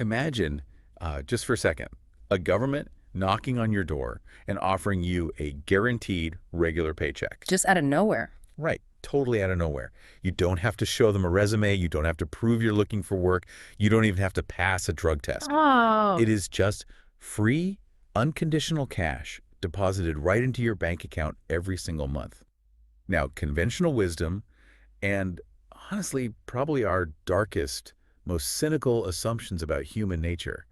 Imagine, just for a second, a government knocking on your door and offering you a guaranteed regular paycheck. Just out of nowhere. Right, totally out of nowhere. You don't have to show them a resume. You don't have to prove you're looking for work. You don't even have to pass a drug test. Oh, It is just free, unconditional cash deposited right into your bank account every single month. Now, conventional wisdom and honestly, probably our darkest, most cynical assumptions about human nature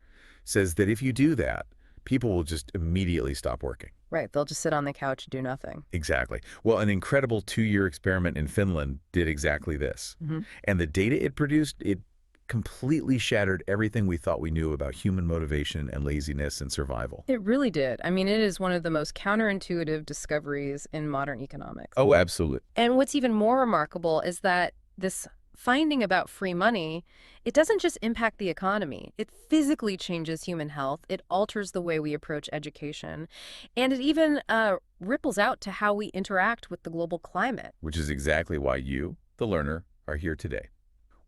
says that if you do that, people will just immediately stop working. right. They'll just sit on the couch and do nothing. Exactly. Well, an incredible 2-year experiment in Finland did exactly this. Hmm. And the data it produced, it completely shattered everything we thought we knew about human motivation and laziness and survival. It really did. I mean, it is one of the most counterintuitive discoveries in modern economics. Oh, absolutely. And what's even more remarkable is that this finding about free money, it doesn't just impact the economy. It physically changes human health. It alters the way we approach education. And it even ripples out to how we interact with the global climate. Which is exactly why you, the learner, are here today.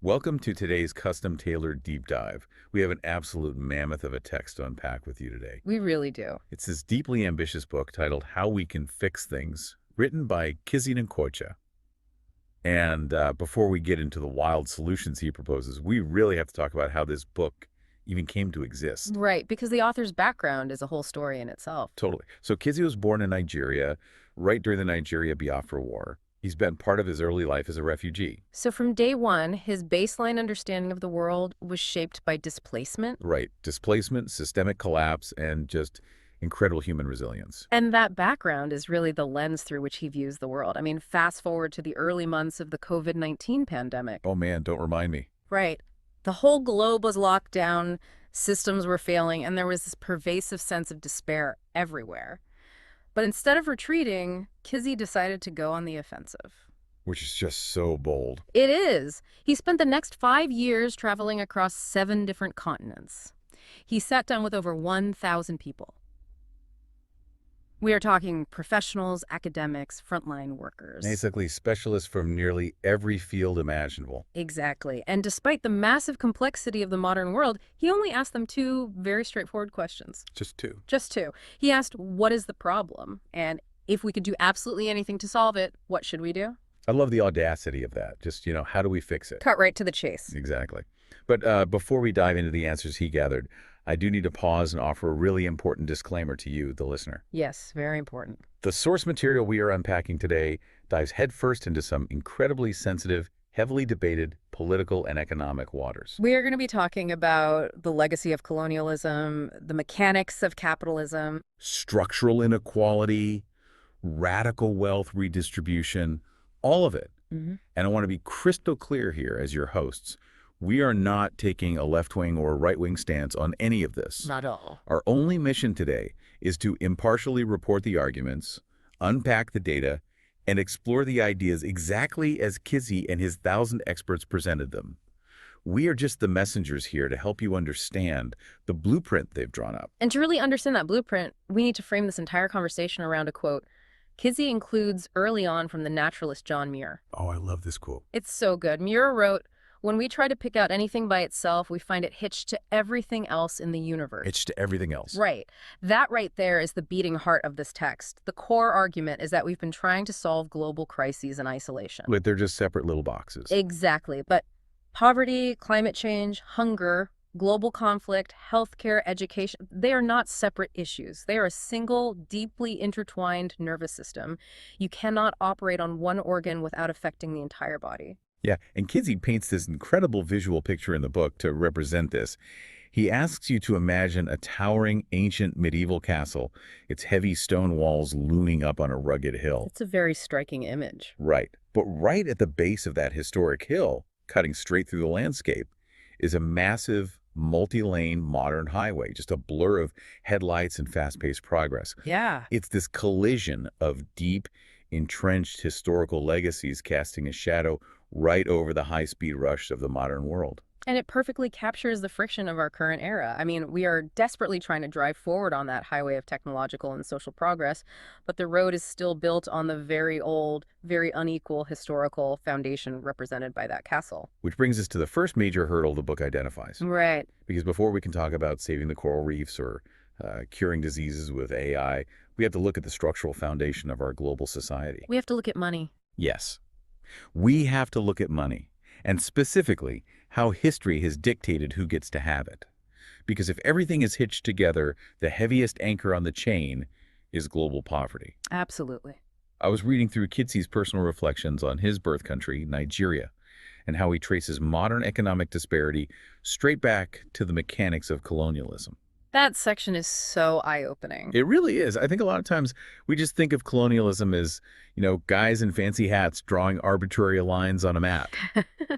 Welcome to today's custom-tailored deep dive. We have an absolute mammoth of a text to unpack with you today. We really do. It's this deeply ambitious book titled How We Can Fix Things, written by Kizzi Nkwocha. And before we get into the wild solutions he proposes, we really have to talk about how this book even came to exist. Right, because the author's background is a whole story in itself. Totally. So Kizzi was born in Nigeria, right during the Nigeria-Biafra War. He spent part of his early life as a refugee. So from day one, his baseline understanding of the world was shaped by displacement. Right. Displacement, systemic collapse, and just incredible human resilience. And that background is really the lens through which he views the world. I mean, fast forward to the early months of the COVID-19 pandemic. Oh man, don't remind me. Right. The whole globe was locked down, systems were failing, and there was this pervasive sense of despair everywhere. But instead of retreating, Kizzi decided to go on the offensive. Which is just so bold. It is. He spent the next 5 years traveling across 7 different continents. He sat down with over 1,000 people. We are talking professionals, academics, frontline workers. Basically, specialists from nearly every field imaginable. Exactly. And despite the massive complexity of the modern world, he only asked them 2 very straightforward questions. Just two. Just 2. He asked, what is the problem? And if we could do absolutely anything to solve it, what should we do? I love the audacity of that. Just, how do we fix it? Cut right to the chase. Exactly. But before we dive into the answers he gathered, I do need to pause and offer a really important disclaimer to you, the listener. Yes, very important. The source material we are unpacking today dives headfirst into some incredibly sensitive, heavily debated political and economic waters. We are going to be talking about the legacy of colonialism, the mechanics of capitalism. Structural inequality, radical wealth redistribution, all of it. Mm-hmm. And I want to be crystal clear here as your hosts. We are not taking a left-wing or right-wing stance on any of this. Not all. Our only mission today is to impartially report the arguments, unpack the data, and explore the ideas exactly as Kizzi and his 1,000 experts presented them. We are just the messengers here to help you understand the blueprint they've drawn up. And to really understand that blueprint, we need to frame this entire conversation around a quote Kizzi includes early on from the naturalist John Muir. Oh, I love this quote. It's so good. Muir wrote, "When we try to pick out anything by itself, we find it hitched to everything else in the universe." It's to everything else. Right. That right there is the beating heart of this text. The core argument is that we've been trying to solve global crises in isolation. But they're just separate little boxes. Exactly. But poverty, climate change, hunger, global conflict, healthcare, education, they are not separate issues. They are a single, deeply intertwined nervous system. You cannot operate on one organ without affecting the entire body. Yeah, and Kizzi paints this incredible visual picture in the book to represent this. He asks you to imagine a towering, ancient medieval castle, its heavy stone walls looming up on a rugged hill. It's a very striking image. Right. But right at the base of that historic hill, cutting straight through the landscape, is a massive, multi-lane modern highway, just a blur of headlights and fast-paced progress. Yeah. It's this collision of deep, entrenched historical legacies casting a shadow right over the high-speed rush of the modern world. And it perfectly captures the friction of our current era. I mean, we are desperately trying to drive forward on that highway of technological and social progress, but the road is still built on the very old, very unequal historical foundation represented by that castle. Which brings us to the first major hurdle the book identifies. Right. Because before we can talk about saving the coral reefs or curing diseases with AI, we have to look at the structural foundation of our global society. We have to look at money. Yes, we have to look at money, and specifically how history has dictated who gets to have it. Because if everything is hitched together, the heaviest anchor on the chain is global poverty. Absolutely. I was reading through Kitzi's personal reflections on his birth country, Nigeria, and how he traces modern economic disparity straight back to the mechanics of colonialism. That section is so eye-opening. It really is. I think a lot of times we just think of colonialism as, guys in fancy hats drawing arbitrary lines on a map.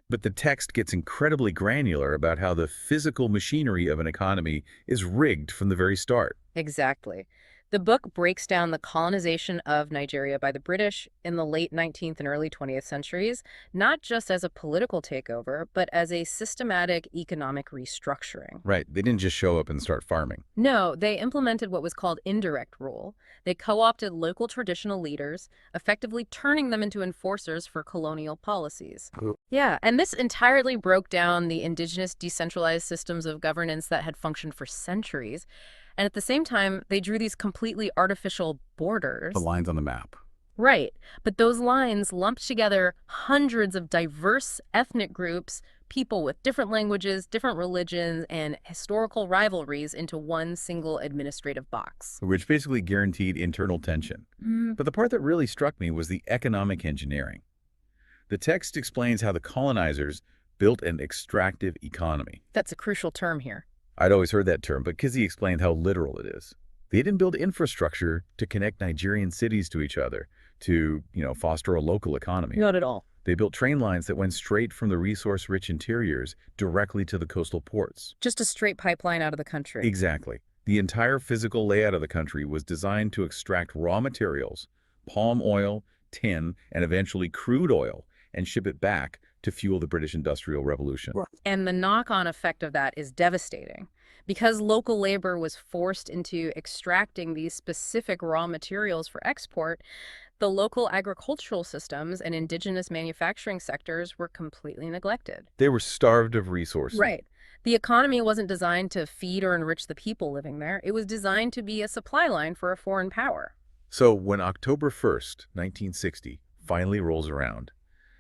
But the text gets incredibly granular about how the physical machinery of an economy is rigged from the very start. Exactly. The book breaks down the colonization of Nigeria by the British in the late 19th and early 20th centuries, not just as a political takeover, but as a systematic economic restructuring. Right. They didn't just show up and start farming. No, they implemented what was called indirect rule. They co-opted local traditional leaders, effectively turning them into enforcers for colonial policies. Cool. Yeah, and this entirely broke down the indigenous decentralized systems of governance that had functioned for centuries. And at the same time, they drew these completely artificial borders. The lines on the map. Right. But those lines lumped together hundreds of diverse ethnic groups, people with different languages, different religions, and historical rivalries into one single administrative box. Which basically guaranteed internal tension. But the part that really struck me was the economic engineering. The text explains how the colonizers built an extractive economy. That's a crucial term here. I'd always heard that term, but Kizzi explained how literal it is. They didn't build infrastructure to connect Nigerian cities to each other, to, foster a local economy. Not at all. They built train lines that went straight from the resource-rich interiors directly to the coastal ports. Just a straight pipeline out of the country. Exactly. The entire physical layout of the country was designed to extract raw materials, palm oil, tin, and eventually crude oil, and ship it back to fuel the British Industrial Revolution. And the knock-on effect of that is devastating. Because local labor was forced into extracting these specific raw materials for export, the local agricultural systems and indigenous manufacturing sectors were completely neglected. They were starved of resources. Right. The economy wasn't designed to feed or enrich the people living there. It was designed to be a supply line for a foreign power. So when October 1st, 1960, finally rolls around,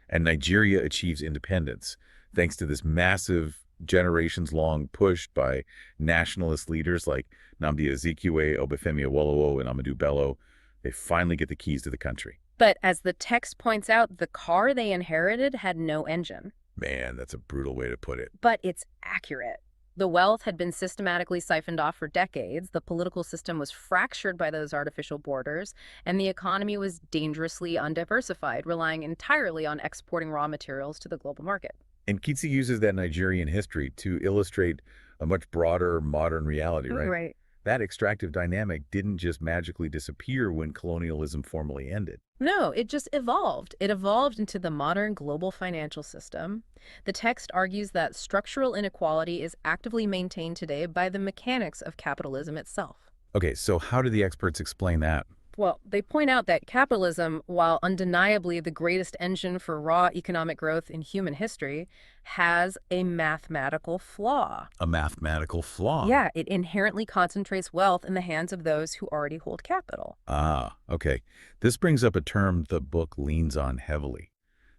and Nigeria achieves independence, thanks to this massive, generations-long push by nationalist leaders like Nnamdi Azikiwe, Obafemi Awolowo, and Amadou Bello, they finally get the keys to the country. But as the text points out, the car they inherited had no engine. Man, that's a brutal way to put it. But it's accurate. The wealth had been systematically siphoned off for decades, the political system was fractured by those artificial borders, and the economy was dangerously undiversified, relying entirely on exporting raw materials to the global market. And Kizzi uses that Nigerian history to illustrate a much broader modern reality, right? Right. That extractive dynamic didn't just magically disappear when colonialism formally ended. No, it just evolved. It evolved into the modern global financial system. The text argues that structural inequality is actively maintained today by the mechanics of capitalism itself. Okay, so how do the experts explain that? Well, they point out that capitalism, while undeniably the greatest engine for raw economic growth in human history, has a mathematical flaw. A mathematical flaw. Yeah, it inherently concentrates wealth in the hands of those who already hold capital. Ah, okay. This brings up a term the book leans on heavily,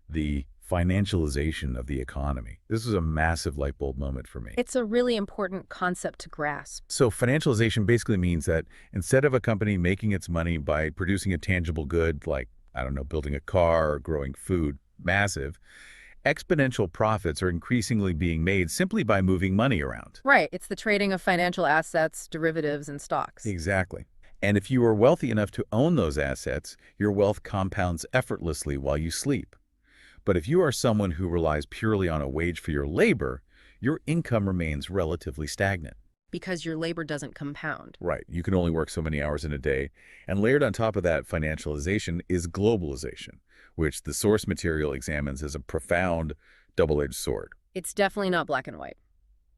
the financialization of the economy. This was a massive light bulb moment for me. It's a really important concept to grasp. So financialization basically means that instead of a company making its money by producing a tangible good, like, I don't know, building a car or growing food, massive, exponential profits are increasingly being made simply by moving money around. Right, it's the trading of financial assets, derivatives, and stocks. Exactly. And if you are wealthy enough to own those assets, your wealth compounds effortlessly while you sleep. But if you are someone who relies purely on a wage for your labor, your income remains relatively stagnant. Because your labor doesn't compound. Right. You can only work so many hours in a day. And layered on top of that financialization is globalization, which the source material examines as a profound double-edged sword. It's definitely not black and white.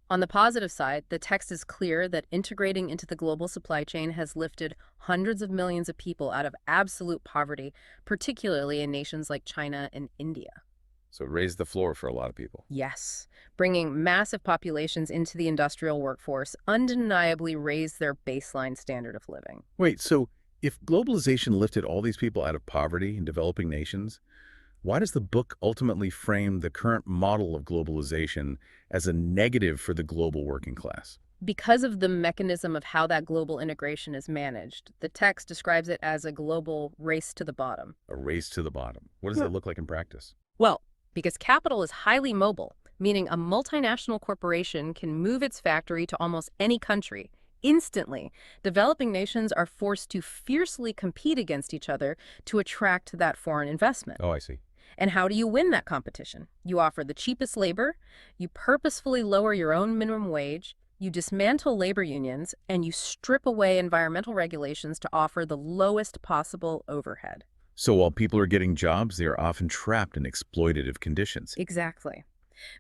On the positive side, the text is clear that integrating into the global supply chain has lifted hundreds of millions of people out of absolute poverty, particularly in nations like China and India. So it raised the floor for a lot of people. Yes, bringing massive populations into the industrial workforce undeniably raised their baseline standard of living. Wait, so if globalization lifted all these people out of poverty in developing nations, why does the book ultimately frame the current model of globalization as a negative for the global working class? Because of the mechanism of how that global integration is managed, the text describes it as a global race to the bottom. A race to the bottom. What does Yeah. that look like in practice? Well, because capital is highly mobile, meaning a multinational corporation can move its factory to almost any country instantly. Developing nations are forced to fiercely compete against each other to attract that foreign investment. Oh, I see. And how do you win that competition? You offer the cheapest labor, you purposefully lower your own minimum wage, you dismantle labor unions, and you strip away environmental regulations to offer the lowest possible overhead. So while people are getting jobs, they are often trapped in exploitative conditions. Exactly.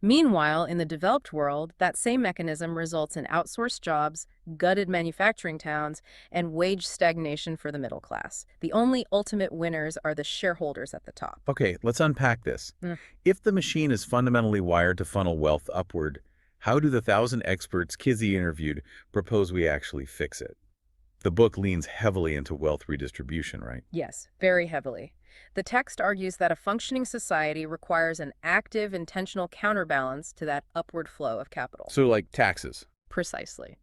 Meanwhile, in the developed world, that same mechanism results in outsourced jobs, gutted manufacturing towns, and wage stagnation for the middle class. The only ultimate winners are the shareholders at the top. Okay, let's unpack this. Mm. If the machine is fundamentally wired to funnel wealth upward, how do the 1,000 experts Kizzi interviewed propose we actually fix it? The book leans heavily into wealth redistribution, right? Yes, very heavily. The text argues that a functioning society requires an active, intentional counterbalance to that upward flow of capital. So like taxes. Precisely.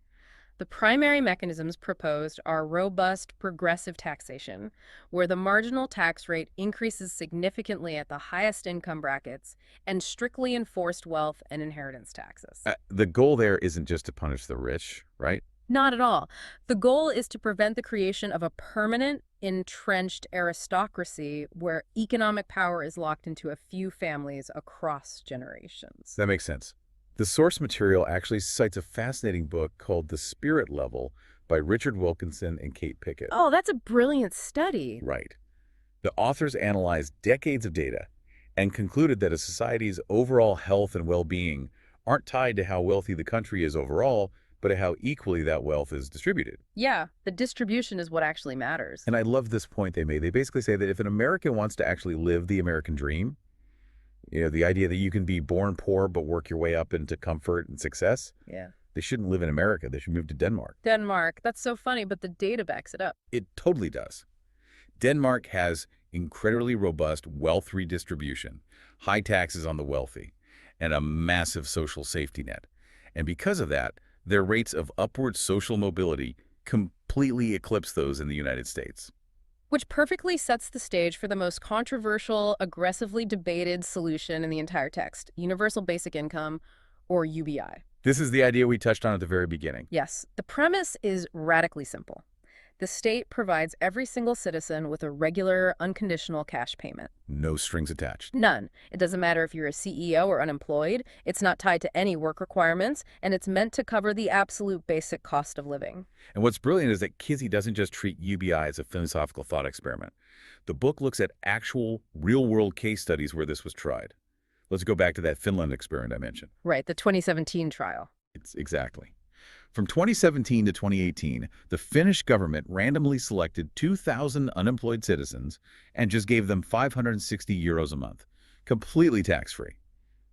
The primary mechanisms proposed are robust, progressive taxation, where the marginal tax rate increases significantly at the highest income brackets, and strictly enforced wealth and inheritance taxes. The goal there isn't just to punish the rich, right? Not at all. The goal is to prevent the creation of a permanent, entrenched aristocracy where economic power is locked into a few families across generations. That makes sense. The source material actually cites a fascinating book called The Spirit Level by Richard Wilkinson and Kate Pickett. Oh, that's a brilliant study. Right. The authors analyzed decades of data and concluded that a society's overall health and well-being aren't tied to how wealthy the country is overall, but to how equally that wealth is distributed. Yeah, the distribution is what actually matters. And I love this point they made. They basically say that if an American wants to actually live the American dream, the idea that you can be born poor but work your way up into comfort and success, Yeah. they shouldn't live in America. They should move to Denmark. Denmark, that's so funny, but the data backs it up. It totally does. Denmark has incredibly robust wealth redistribution, high taxes on the wealthy, and a massive social safety net. And because of that, their rates of upward social mobility completely eclipse those in the United States. Which perfectly sets the stage for the most controversial, aggressively debated solution in the entire text, universal basic income, or UBI. This is the idea we touched on at the very beginning. Yes, the premise is radically simple. The state provides every single citizen with a regular, unconditional cash payment. No strings attached. None. It doesn't matter if you're a CEO or unemployed, it's not tied to any work requirements, and it's meant to cover the absolute basic cost of living. And what's brilliant is that Kizzi doesn't just treat UBI as a philosophical thought experiment. The book looks at actual, real-world case studies where this was tried. Let's go back to that Finland experiment I mentioned. Right, the 2017 trial. It's exactly. From 2017 to 2018, the Finnish government randomly selected 2,000 unemployed citizens and just gave them 560 euros a month, completely tax-free.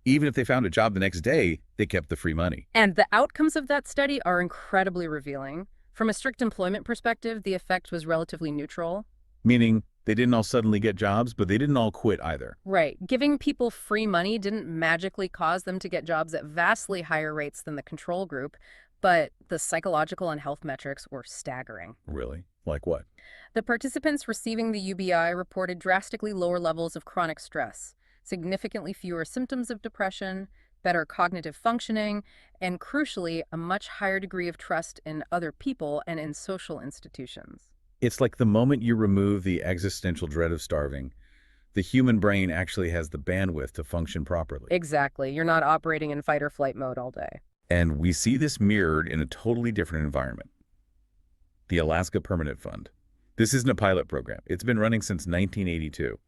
Even if they found a job the next day, they kept the free money. And the outcomes of that study are incredibly revealing. From a strict employment perspective, the effect was relatively neutral. Meaning, they didn't all suddenly get jobs, but they didn't all quit either. Right. Giving people free money didn't magically cause them to get jobs at vastly higher rates than the control group, but the psychological and health metrics were staggering. Really? Like what? The participants receiving the UBI reported drastically lower levels of chronic stress, significantly fewer symptoms of depression, better cognitive functioning, and crucially, a much higher degree of trust in other people and in social institutions. It's like the moment you remove the existential dread of starving, the human brain actually has the bandwidth to function properly. Exactly. You're not operating in fight or flight mode all day. And we see this mirrored in a totally different environment. The Alaska Permanent Fund. This isn't a pilot program. It's been running since 1982.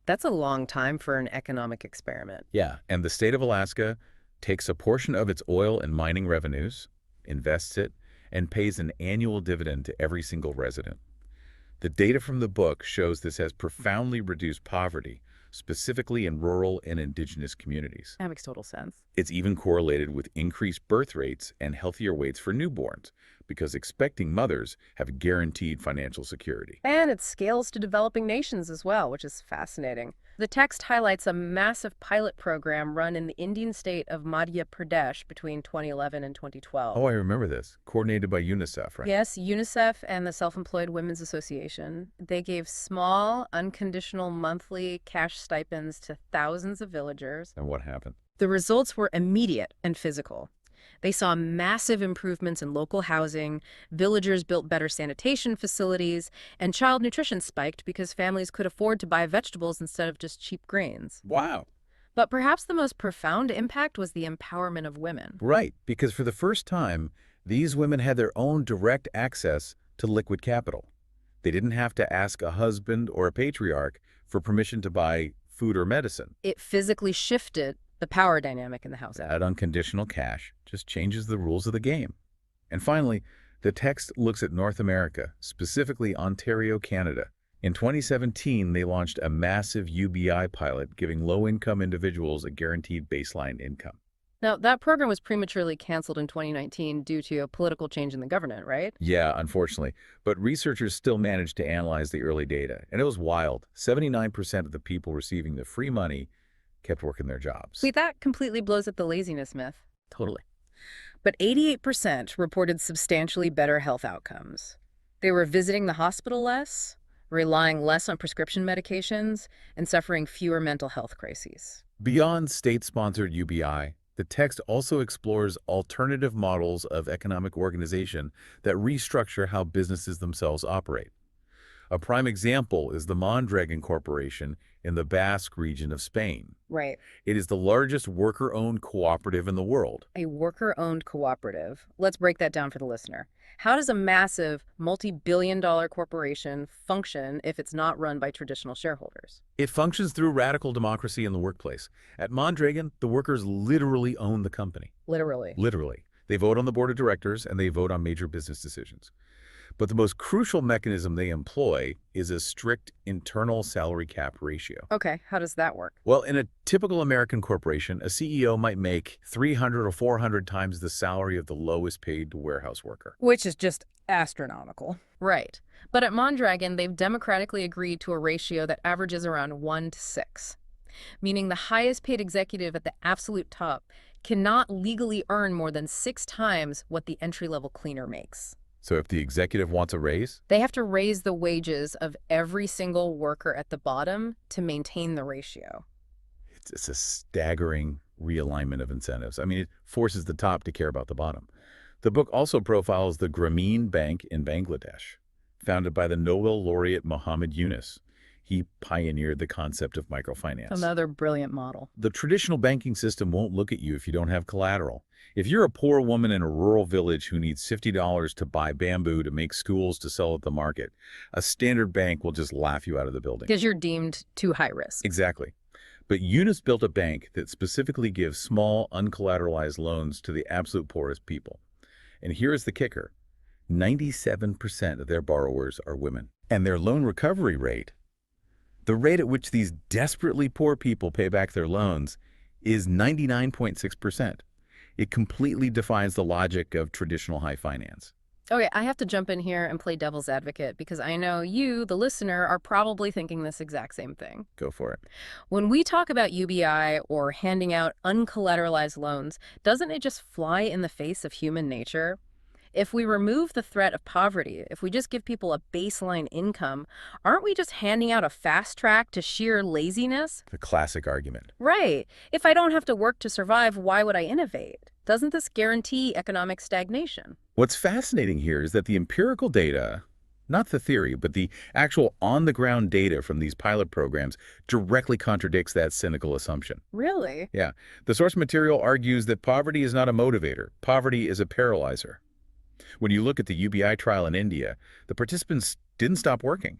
That's a long time for an economic experiment. Yeah, and the state of Alaska, takes a portion of its oil and mining revenues, invests it, and pays an annual dividend to every single resident. The data from the book shows this has profoundly reduced poverty, specifically in rural and indigenous communities. That makes total sense. It's even correlated with increased birth rates and healthier weights for newborns, because expecting mothers have guaranteed financial security. And it scales to developing nations as well, which is fascinating. The text highlights a massive pilot program run in the Indian state of Madhya Pradesh between 2011 and 2012. Oh, I remember this. Coordinated by UNICEF, right? Yes, UNICEF and the Self-Employed Women's Association, they gave small, unconditional monthly cash stipends to thousands of villagers. And what happened? The results were immediate and physical. They saw massive improvements in local housing, villagers built better sanitation facilities, and child nutrition spiked because families could afford to buy vegetables instead of just cheap grains. Wow. But perhaps the most profound impact was the empowerment of women. Right, because for the first time, these women had their own direct access to liquid capital. They didn't have to ask a husband or a patriarch for permission to buy food or medicine. It physically shifted the power dynamic in the household. That unconditional cash just changes the rules of the game. And finally, the text looks at North America, specifically Ontario, Canada. In 2017, they launched a massive UBI pilot giving low-income individuals a guaranteed baseline income. Now, that program was prematurely canceled in 2019 due to a political change in the government, right? Yeah, unfortunately. But researchers still managed to analyze the early data, and it was wild. 79% of the people receiving the free money kept working their jobs. See, that completely blows up the laziness myth. Totally. But 88% reported substantially better health outcomes. They were visiting the hospital less, relying less on prescription medications, and suffering fewer mental health crises. Beyond state-sponsored UBI, the text also explores alternative models of economic organization that restructure how businesses themselves operate. A prime example is the Mondragon Corporation in the Basque region of Spain. Right. It is the largest worker-owned cooperative in the world. A worker-owned cooperative. Let's break that down for the listener. How does a massive, multi-billion-dollar corporation function if it's not run by traditional shareholders? It functions through radical democracy in the workplace. At Mondragon, the workers literally own the company. Literally. Literally. They vote on the board of directors and they vote on major business decisions. But the most crucial mechanism they employ is a strict internal salary cap ratio. Okay, how does that work? Well, in a typical American corporation, a CEO might make 300 or 400 times the salary of the lowest paid warehouse worker. Which is just astronomical. Right. But at Mondragon, they've democratically agreed to a ratio that averages around 1 to 6, meaning the highest paid executive at the absolute top cannot legally earn more than 6 times what the entry-level cleaner makes. So if the executive wants a raise, They have to raise the wages of every single worker at the bottom to maintain the ratio. it's a staggering realignment of incentives. I mean, it forces the top to care about the bottom. The book also profiles the Grameen Bank in Bangladesh, founded by the Nobel laureate Muhammad Yunus. He pioneered the concept of microfinance. Another brilliant model. The traditional banking system won't look at you if you don't have collateral. If you're a poor woman in a rural village who needs $50 to buy bamboo to make schools to sell at the market, a standard bank will just laugh you out of the building. Because you're deemed too high risk. Exactly. But Yunus built a bank that specifically gives small, uncollateralized loans to the absolute poorest people. And here's the kicker. 97% of their borrowers are women. And their loan recovery rate, the rate at which these desperately poor people pay back their loans, is 99.6%. It completely defies the logic of traditional high finance. Okay, I have to jump in here and play devil's advocate because I know you, the listener, are probably thinking this exact same thing. Go for it. When we talk about UBI or handing out uncollateralized loans, doesn't it just fly in the face of human nature? If we remove the threat of poverty, if we just give people a baseline income, aren't we just handing out a fast track to sheer laziness? The classic argument. Right. If I don't have to work to survive, why would I innovate? Doesn't this guarantee economic stagnation? What's fascinating here is that the empirical data, not the theory, but the actual on-the-ground data from these pilot programs directly contradicts that cynical assumption. Really? Yeah. The source material argues that poverty is not a motivator. Poverty is a paralyzer. When you look at the UBI trial in India, the participants didn't stop working.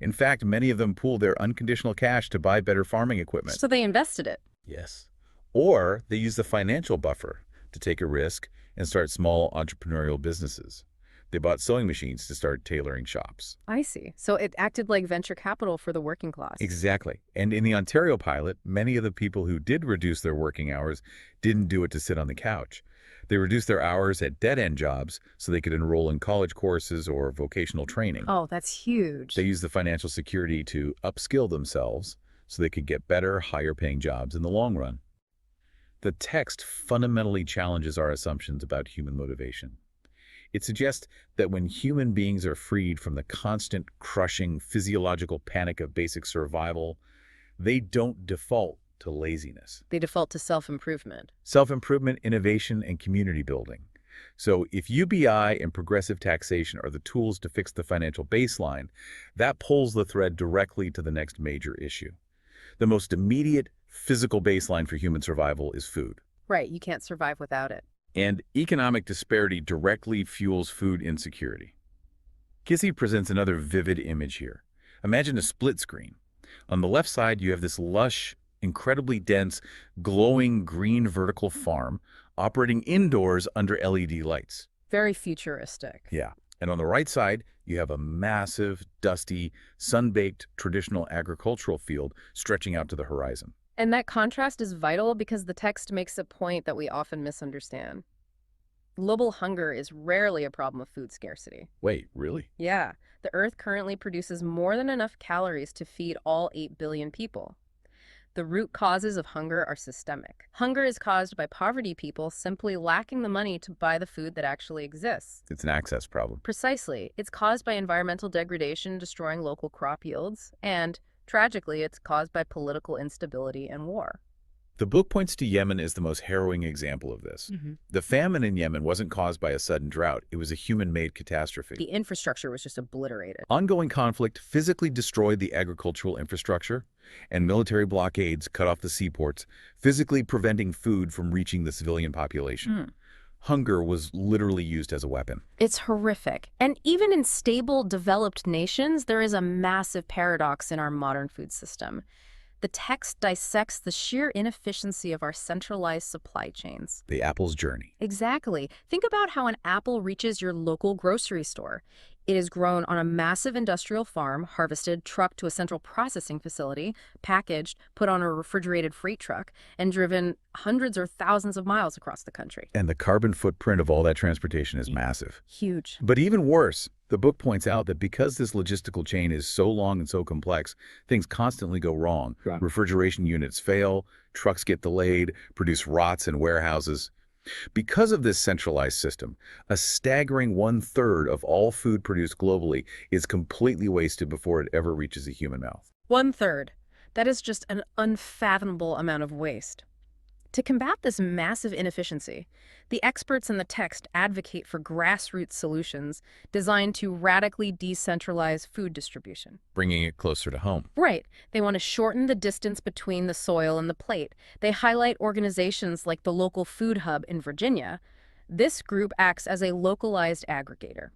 In fact, many of them pooled their unconditional cash to buy better farming equipment. So they invested it. Yes. Or they use the financial buffer to take a risk and start small entrepreneurial businesses. They bought sewing machines to start tailoring shops. I see. So it acted like venture capital for the working class. Exactly. And in the Ontario pilot, many of the people who did reduce their working hours didn't do it to sit on the couch. They reduced their hours at dead-end jobs so they could enroll in college courses or vocational training. Oh, that's They huge. used the financial security to upskill themselves so they could get better, higher-paying jobs in the long run. The text fundamentally challenges our assumptions about human motivation. It suggests that when human beings are freed from the constant, crushing physiological panic of basic survival, they don't default to laziness. They default to self-improvement. Self-improvement, innovation, and community building. So if UBI and progressive taxation are the tools to fix the financial baseline, that pulls the thread directly to the next major issue. The most immediate physical baseline for human survival is food. Right, you can't survive without it. And economic disparity directly fuels food insecurity. Kizzi presents another vivid image here. Imagine a split screen. On the left side, you have this lush, incredibly dense, glowing green vertical farm operating indoors under LED lights. Very futuristic. Yeah. And on the right side, you have a massive, dusty, sun-baked traditional agricultural field stretching out to the horizon. And that contrast is vital because the text makes a point that we often misunderstand. Global hunger is rarely a problem of food scarcity. Wait, really? Yeah, the Earth currently produces more than enough calories to feed all 8 billion people. The root causes of hunger are systemic. Hunger is caused by poverty people simply lacking the money to buy the food that actually exists. It's an access problem. Precisely. It's caused by environmental degradation destroying local crop yields, and tragically, it's caused by political instability and war. The book points to Yemen as the most harrowing example of this. The famine in Yemen wasn't caused by a sudden drought. It was a human-made catastrophe. The infrastructure was just obliterated. Ongoing conflict physically destroyed the agricultural infrastructure, and military blockades cut off the seaports, physically preventing food from reaching the civilian population. Hunger was literally used as a weapon. It's horrific. And even in stable, developed nations, there is a massive paradox in our modern food system. The text dissects the sheer inefficiency of our centralized supply chains. The apple's journey. Exactly. Think about how an apple reaches your local grocery store. It is grown on a massive industrial farm, harvested, trucked to a central processing facility, packaged, put on a refrigerated freight truck, and driven hundreds or thousands of miles across the country. And the carbon footprint of all that transportation is massive. Huge. But even worse, the book points out that because this logistical chain is so long and so complex, things constantly go wrong. Right. Refrigeration units fail, trucks get delayed, produce rots in warehouses. Because of this centralized system, a staggering 1/3 of all food produced globally is completely wasted before it ever reaches a human mouth. 1/3. That is just an unfathomable amount of waste. To combat this massive inefficiency, the experts in the text advocate for grassroots solutions designed to radically decentralize food distribution. Bringing it closer to home. Right. They want to shorten the distance between the soil and the plate. They highlight organizations like the local food hub in Virginia. This group acts as a localized aggregator.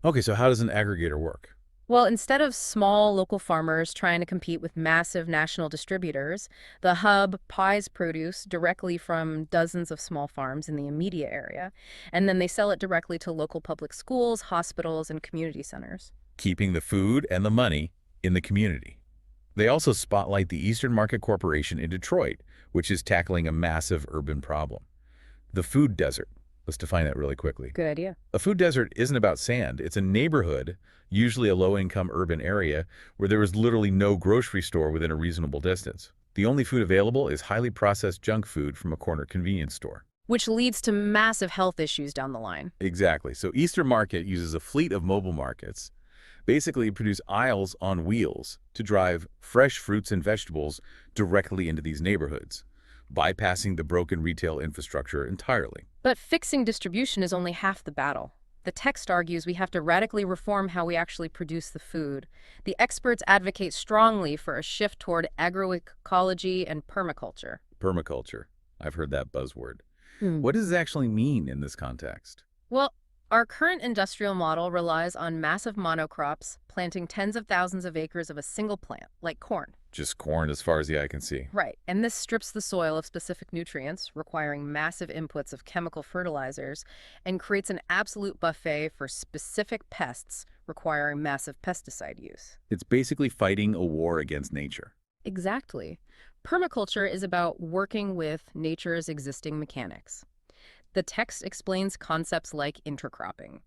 Okay, so how does an aggregator work? Well, instead of small local farmers trying to compete with massive national distributors, the hub buys produce directly from dozens of small farms in the immediate area, and then they sell it directly to local public schools, hospitals, and community centers. Keeping the food and the money in the community. They also spotlight the Eastern Market Corporation in Detroit, which is tackling a massive urban problem. The food desert. Let's define that really quickly. Good idea. A food desert isn't about sand. It's a neighborhood, usually a low-income urban area, where there is literally no grocery store within a reasonable distance. The only food available is highly processed junk food from a corner convenience store. Which leads to massive health issues down the line. Exactly. So Eastern Market uses a fleet of mobile markets, basically produce aisles on wheels to drive fresh fruits and vegetables directly into these neighborhoods, bypassing the broken retail infrastructure entirely. But fixing distribution is only half the battle. The text argues we have to radically reform how we actually produce the food. The experts advocate strongly for a shift toward agroecology and permaculture. Permaculture. I've heard that buzzword. Hmm. What does it actually mean in this context? Well, our current industrial model relies on massive monocrops, planting tens of thousands of acres of a single plant, like corn. Just corn as far as the eye can see. Right, and this strips the soil of specific nutrients, requiring massive inputs of chemical fertilizers, and creates an absolute buffet for specific pests, requiring massive pesticide use. It's basically fighting a war against nature. Exactly. Permaculture is about working with nature's existing mechanics. The text explains concepts like intercropping.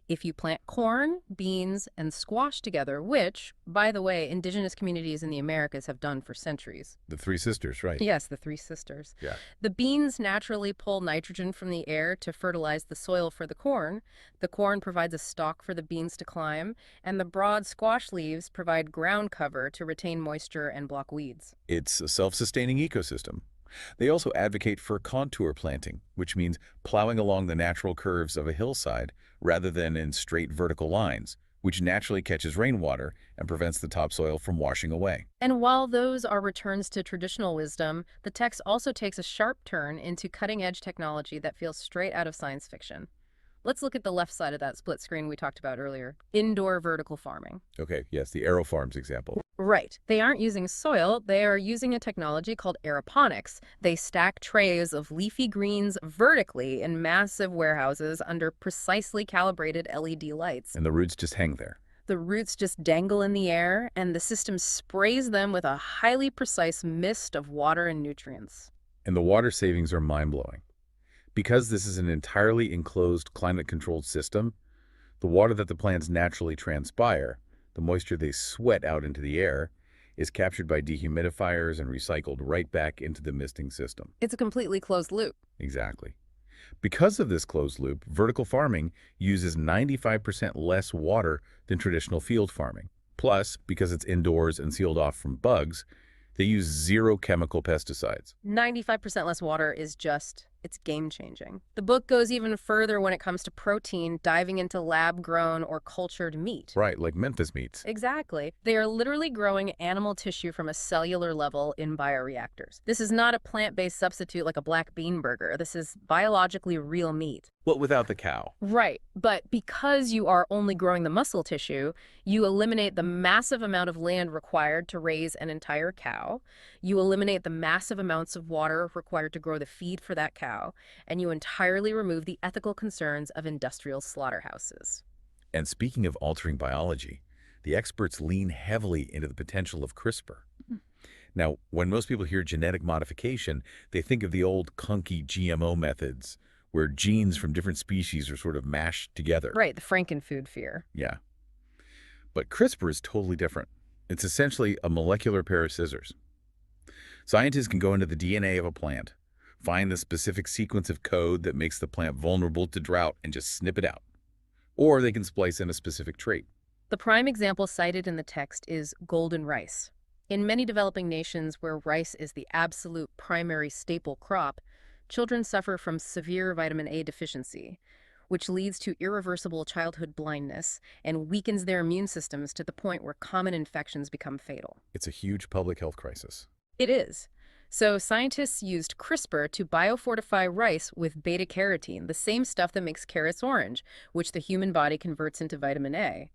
If you plant corn, beans, and squash together, which, by the way, indigenous communities in the Americas have done for centuries. The Three Sisters, right? Yes, the three sisters. Yeah. The beans naturally pull nitrogen from the air to fertilize the soil for the corn. The corn provides a stalk for the beans to climb, and the broad squash leaves provide ground cover to retain moisture and block weeds. It's a self-sustaining ecosystem. They also advocate for contour planting, which means plowing along the natural curves of a hillside rather than in straight vertical lines, which naturally catches rainwater and prevents the topsoil from washing away. And while those are returns to traditional wisdom, the text also takes a sharp turn into cutting-edge technology that feels straight out of science fiction. Let's look at the left side of that split screen we talked about earlier. Indoor vertical farming. Okay, yes, the Aero Farms example. Right. They aren't using soil, they are using a technology called aeroponics. They stack trays of leafy greens vertically in massive warehouses under precisely calibrated LED lights. And the roots just hang there. The roots just dangle in the air, and the system sprays them with a highly precise mist of water and nutrients. And the water savings are mind-blowing. Because this is an entirely enclosed, climate-controlled system, the water that the plants naturally transpire, the moisture they sweat out into the air, is captured by dehumidifiers and recycled right back into the misting system. It's a completely closed loop. Exactly. Because of this closed loop, vertical farming uses 95% less water than traditional field farming. Plus, because it's indoors and sealed off from bugs, they use zero chemical pesticides. 95% less water is just, it's game-changing. The book goes even further when it comes to protein, diving into lab-grown or cultured meat. Right, like Memphis meats. Exactly. They are literally growing animal tissue from a cellular level in bioreactors. This is not a plant-based substitute like a black bean burger. This is biologically real meat. Well, without the cow. Right, but because you are only growing the muscle tissue, you eliminate the massive amount of land required to raise an entire cow, you eliminate the massive amounts of water required to grow the feed for that cow, and you entirely remove the ethical concerns of industrial slaughterhouses. And speaking of altering biology, the experts lean heavily into the potential of CRISPR. Now, when most people hear genetic modification, they think of the old clunky GMO methods, where genes from different species are sort of mashed together. Right, the frankenfood fear. Yeah. But CRISPR is totally different. It's essentially a molecular pair of scissors. Scientists can go into the DNA of a plant, find the specific sequence of code that makes the plant vulnerable to drought and just snip it out. Or they can splice in a specific trait. The prime example cited in the text is golden rice. In many developing nations where rice is the absolute primary staple crop, children suffer from severe vitamin A deficiency, which leads to irreversible childhood blindness and weakens their immune systems to the point where common infections become fatal. It's a huge public health crisis. It is. So scientists used CRISPR to biofortify rice with beta-carotene, the same stuff that makes carrots orange, which the human body converts into vitamin A.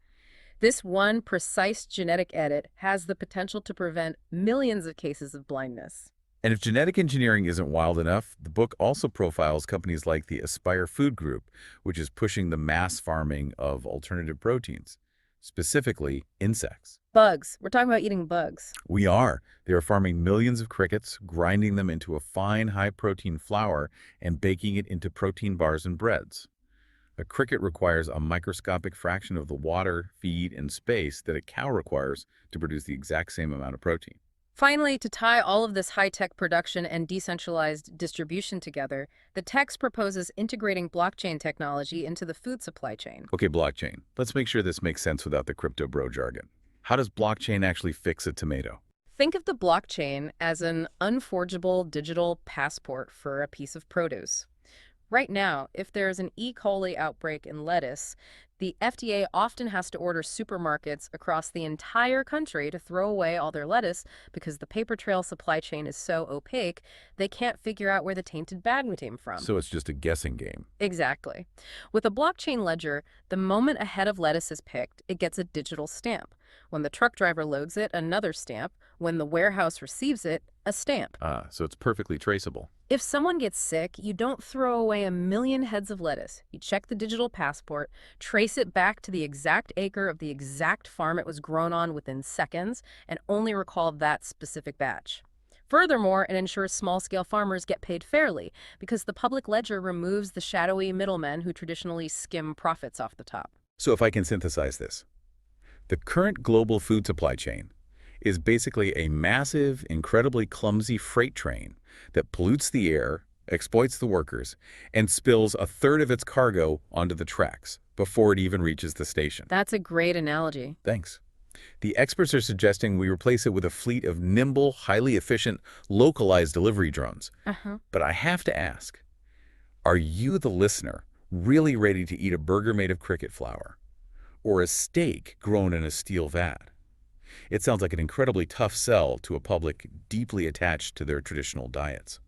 This one precise genetic edit has the potential to prevent millions of cases of blindness. And if genetic engineering isn't wild enough, the book also profiles companies like the Aspire Food Group, which is pushing the mass farming of alternative proteins, specifically insects. Bugs. We're talking about eating bugs. We are. They are farming millions of crickets, grinding them into a fine, high-protein flour, and baking it into protein bars and breads. A cricket requires a microscopic fraction of the water, feed, and space that a cow requires to produce the exact same amount of protein. Finally, to tie all of this high-tech production and decentralized distribution together, the text proposes integrating blockchain technology into the food supply chain. Okay, blockchain. Let's make sure this makes sense without the crypto bro jargon. How does blockchain actually fix a tomato? Think of the blockchain as an unforgeable digital passport for a piece of produce. Right now, if there's an E. coli outbreak in lettuce, the FDA often has to order supermarkets across the entire country to throw away all their lettuce because the paper trail supply chain is so opaque, they can't figure out where the tainted bag came from. So it's just a guessing game. Exactly. With a blockchain ledger, the moment a head of lettuce is picked, it gets a digital stamp. When the truck driver loads it, another stamp. When the warehouse receives it, a stamp. Ah, so it's perfectly traceable. If someone gets sick, you don't throw away a million heads of lettuce. You check the digital passport, trace it back to the exact acre of the exact farm it was grown on within seconds, and only recall that specific batch. Furthermore, it ensures small-scale farmers get paid fairly because the public ledger removes the shadowy middlemen who traditionally skim profits off the top. So if I can synthesize this, the current global food supply chain is basically a massive, incredibly clumsy freight train that pollutes the air, exploits the workers, and spills a third of its cargo onto the tracks before it even reaches the station. That's a great analogy. Thanks. The experts are suggesting we replace it with a fleet of nimble, highly efficient, localized delivery drones. Uh-huh. But I have to ask, are you, the listener, really ready to eat a burger made of cricket flour? Or a steak grown in a steel vat? It sounds like an incredibly tough sell to a public deeply attached to their traditional diets.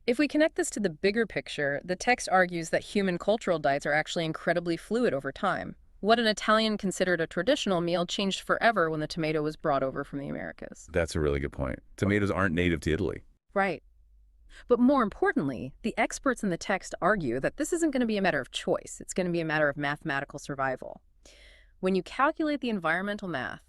If we connect this to the bigger picture, the text argues that human cultural diets are actually incredibly fluid over time. What an Italian considered a traditional meal changed forever when the tomato was brought over from the Americas. That's a really good point. Tomatoes aren't native to Italy. Right. But more importantly, the experts in the text argue that this isn't going to be a matter of choice. It's going to be a matter of mathematical survival. When you calculate the environmental math,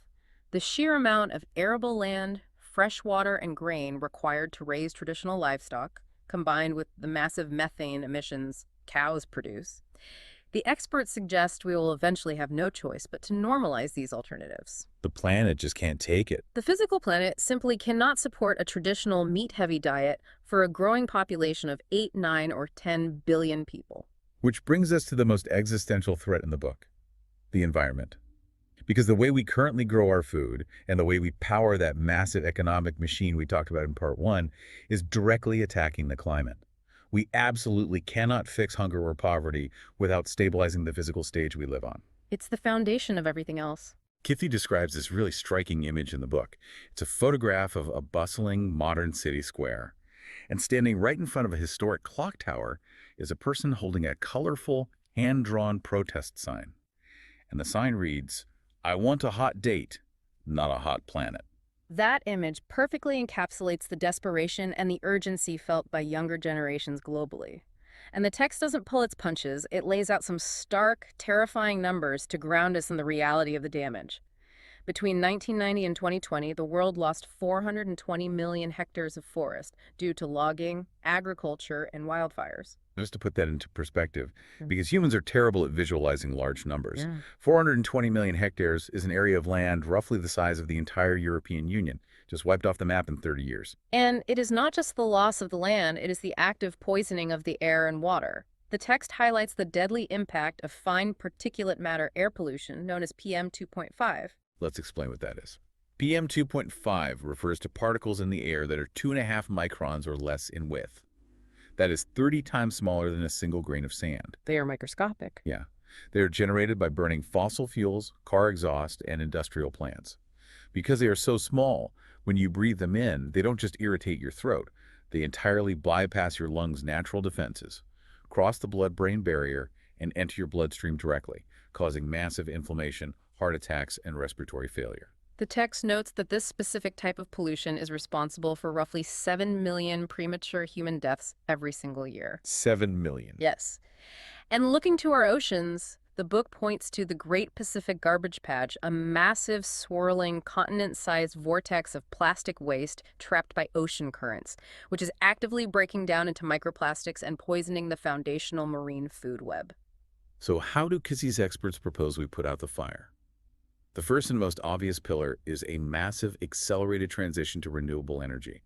the sheer amount of arable land, fresh water, and grain required to raise traditional livestock, combined with the massive methane emissions cows produce, the experts suggest we will eventually have no choice but to normalize these alternatives. The planet just can't take it. The physical planet simply cannot support a traditional meat-heavy diet for a growing population of 8, 9, or 10 billion people. Which brings us to the most existential threat in the book, the environment. Because the way we currently grow our food and the way we power that massive economic machine we talked about in part one is directly attacking the climate. We absolutely cannot fix hunger or poverty without stabilizing the physical stage we live on. It's the foundation of everything else. Kizzi describes this really striking image in the book. It's a photograph of a bustling modern city square. And standing right in front of a historic clock tower is a person holding a colorful, hand-drawn protest sign. And the sign reads, "I want a hot date, not a hot planet." That image perfectly encapsulates the desperation and the urgency felt by younger generations globally. And the text doesn't pull its punches, it lays out some stark, terrifying numbers to ground us in the reality of the damage. Between 1990 and 2020, the world lost 420 million hectares of forest due to logging, agriculture, and wildfires. Just to put that into perspective, Mm. because humans are terrible at visualizing large numbers. Yeah. 420 million hectares is an area of land roughly the size of the entire European Union, just wiped off the map in 30 years. And it is not just the loss of the land, it is the active poisoning of the air and water. The text highlights the deadly impact of fine particulate matter air pollution, known as PM 2.5. Let's explain what that is. PM 2.5 refers to particles in the air that are 2.5 microns or less in width. That is 30 times smaller than a single grain of sand. They are microscopic. Yeah. They are generated by burning fossil fuels, car exhaust, and industrial plants. Because they are so small, when you breathe them in, they don't just irritate your throat. They entirely bypass your lungs' natural defenses, cross the blood-brain barrier, and enter your bloodstream directly, causing massive inflammation, heart attacks, and respiratory failure. The text notes that this specific type of pollution is responsible for roughly 7 million premature human deaths every single year. 7 million. Yes. And looking to our oceans, the book points to the Great Pacific Garbage Patch, a massive, swirling, continent-sized vortex of plastic waste trapped by ocean currents, which is actively breaking down into microplastics and poisoning the foundational marine food web. So how do Kizzi's experts propose we put out the fire? The first and most obvious pillar is a massive accelerated transition to renewable energy.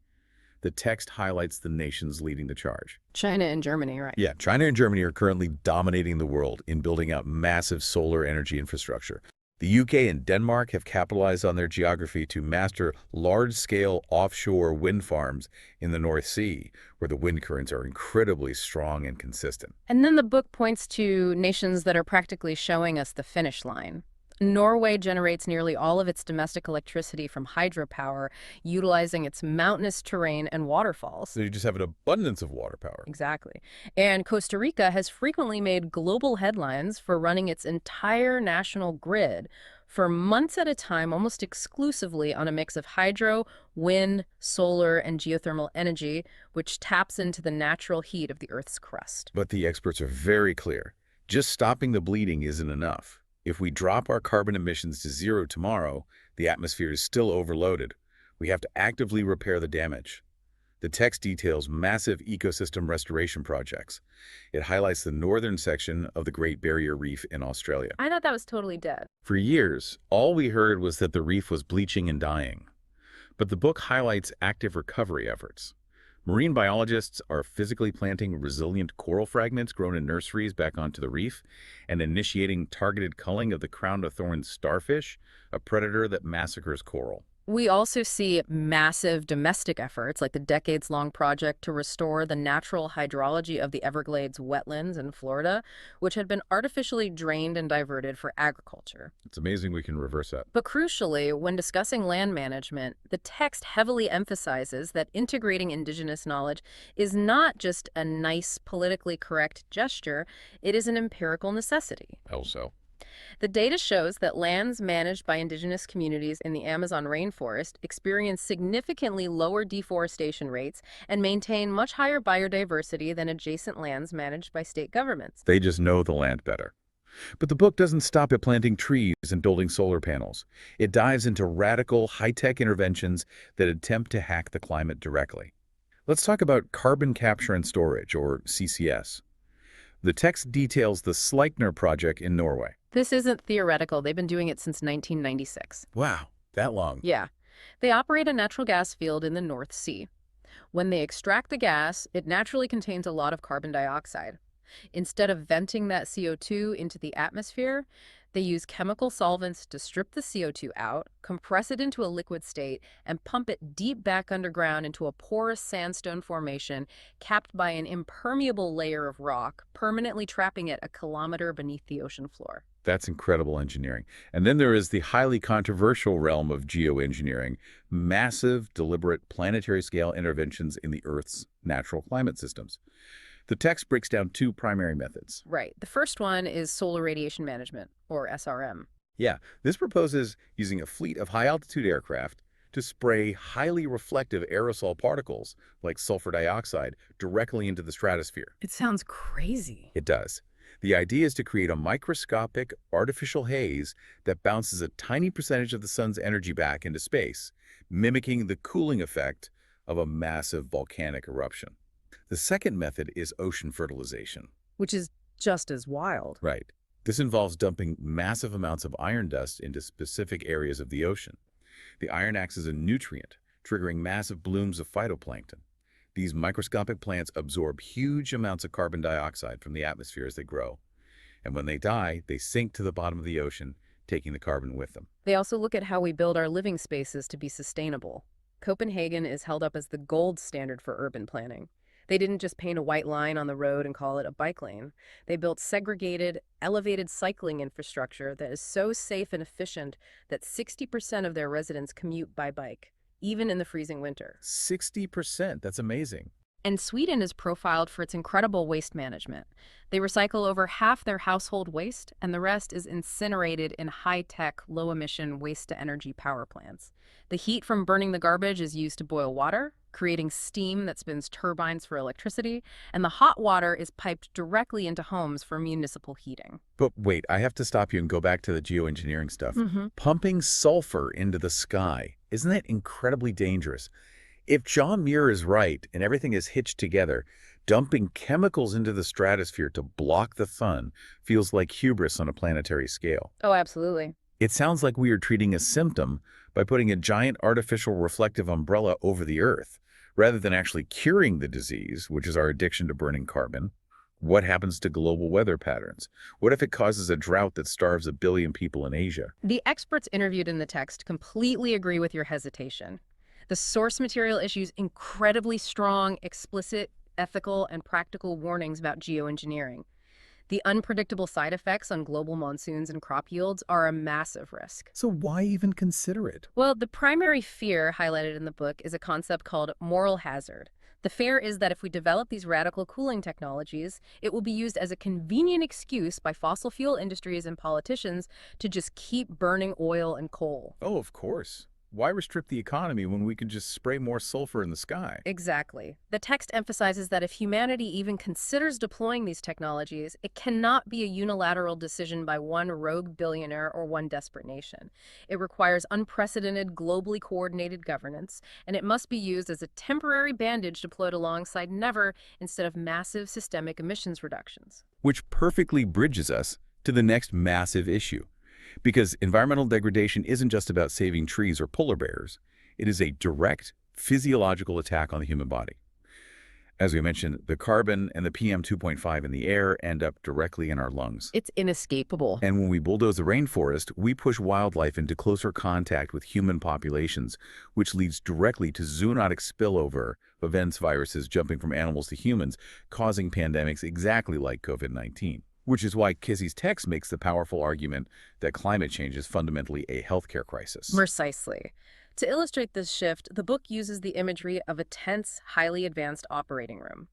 The text highlights the nations leading the charge. China and Germany, right? Yeah, China and Germany are currently dominating the world in building out massive solar energy infrastructure. The UK and Denmark have capitalized on their geography to master large-scale offshore wind farms in the North Sea, where the wind currents are incredibly strong and consistent. And then the book points to nations that are practically showing us the finish line. Norway generates nearly all of its domestic electricity from hydropower, utilizing its mountainous terrain and waterfalls. So you just have an abundance of water power. Exactly. And Costa Rica has frequently made global headlines for running its entire national grid for months at a time, almost exclusively on a mix of hydro, wind, solar, and geothermal energy, which taps into the natural heat of the Earth's crust. But the experts are very clear. Just stopping the bleeding isn't enough. If we drop our carbon emissions to zero tomorrow, the atmosphere is still overloaded. We have to actively repair the damage. The text details massive ecosystem restoration projects. It highlights the northern section of the Great Barrier Reef in Australia. I thought that was totally dead. For years, all we heard was that the reef was bleaching and dying. But the book highlights active recovery efforts. Marine biologists are physically planting resilient coral fragments grown in nurseries back onto the reef and initiating targeted culling of the crown-of-thorns starfish, a predator that massacres coral. We also see massive domestic efforts, like the decades-long project to restore the natural hydrology of the Everglades wetlands in Florida, which had been artificially drained and diverted for agriculture. It's amazing we can reverse that. But crucially, when discussing land management, the text heavily emphasizes that integrating indigenous knowledge is not just a nice, politically correct gesture, it is an empirical necessity. Also, The data shows that lands managed by indigenous communities in the Amazon rainforest experience significantly lower deforestation rates and maintain much higher biodiversity than adjacent lands managed by state governments. they just know the land better. But the book doesn't stop at planting trees and building solar panels. It dives into radical, high-tech interventions that attempt to hack the climate directly. Let's talk about carbon capture and storage, or CCS. The text details the Sleipner project in Norway. This isn't theoretical. They've been doing it since 1996. Wow, that long. Yeah. They operate a natural gas field in the North Sea. When they extract the gas, it naturally contains a lot of carbon dioxide. Instead of venting that CO2 into the atmosphere, they use chemical solvents to strip the CO2 out, compress it into a liquid state, and pump it deep back underground into a porous sandstone formation capped by an impermeable layer of rock, permanently trapping it a kilometer beneath the ocean floor. That's incredible engineering. And then there is the highly controversial realm of geoengineering, massive, deliberate, planetary-scale interventions in the Earth's natural climate systems. The text breaks down two primary methods. Right. The first one is solar radiation management, or SRM. Yeah, this proposes using a fleet of high-altitude aircraft to spray highly reflective aerosol particles, like sulfur dioxide, directly into the stratosphere. It sounds crazy. It does. The idea is to create a microscopic, artificial haze that bounces a tiny percentage of the sun's energy back into space, mimicking the cooling effect of a massive volcanic eruption. The second method is ocean fertilization. Which is just as wild. Right. This involves dumping massive amounts of iron dust into specific areas of the ocean. The iron acts as a nutrient, triggering massive blooms of phytoplankton. These microscopic plants absorb huge amounts of carbon dioxide from the atmosphere as they grow. And when they die, they sink to the bottom of the ocean, taking the carbon with them. They also look at how we build our living spaces to be sustainable. Copenhagen is held up as the gold standard for urban planning. They didn't just paint a white line on the road and call it a bike lane. They built segregated, elevated cycling infrastructure that is so safe and efficient that 60% of their residents commute by bike, even in the freezing winter. 60%, that's amazing. And Sweden is profiled for its incredible waste management. They recycle over half their household waste, and the rest is incinerated in high-tech, low-emission waste-to-energy power plants. The heat from burning the garbage is used to boil water, creating steam that spins turbines for electricity, and the hot water is piped directly into homes for municipal heating. But wait, I have to stop you and go back to the geoengineering stuff. Pumping sulfur into the sky, isn't that incredibly dangerous? If John Muir is right and everything is hitched together, dumping chemicals into the stratosphere to block the sun feels like hubris on a planetary scale. Oh, absolutely. It sounds like we are treating a symptom by putting a giant artificial reflective umbrella over the Earth, rather than actually curing the disease, which is our addiction to burning carbon. What happens to global weather patterns? What if it causes a drought that starves 1 billion people in Asia? The experts interviewed in the text completely agree with your hesitation. The source material issues incredibly strong, explicit, ethical, and practical warnings about geoengineering. The unpredictable side effects on global monsoons and crop yields are a massive risk. So why even consider it? Well, the primary fear highlighted in the book is a concept called moral hazard. The fear is that if we develop these radical cooling technologies, it will be used as a convenient excuse by fossil fuel industries and politicians to just keep burning oil and coal. Oh, of course. Why restrict the economy when we can just spray more sulfur in the sky? Exactly. The text emphasizes that if humanity even considers deploying these technologies, it cannot be a unilateral decision by one rogue billionaire or one desperate nation. It requires unprecedented, globally coordinated governance, and it must be used as a temporary bandage deployed alongside never instead of massive systemic emissions reductions. Which perfectly bridges us to the next massive issue. Because environmental degradation isn't just about saving trees or polar bears. It is a direct physiological attack on the human body. As we mentioned, the carbon and the PM 2.5 in the air end up directly in our lungs. It's inescapable. And when we bulldoze the rainforest, we push wildlife into closer contact with human populations, which leads directly to zoonotic spillover, events viruses jumping from animals to humans, causing pandemics exactly like COVID-19. Which is why Kizzi's text makes the powerful argument that climate change is fundamentally a healthcare crisis. Precisely. To illustrate this shift, the book uses the imagery of a tense, highly advanced operating room.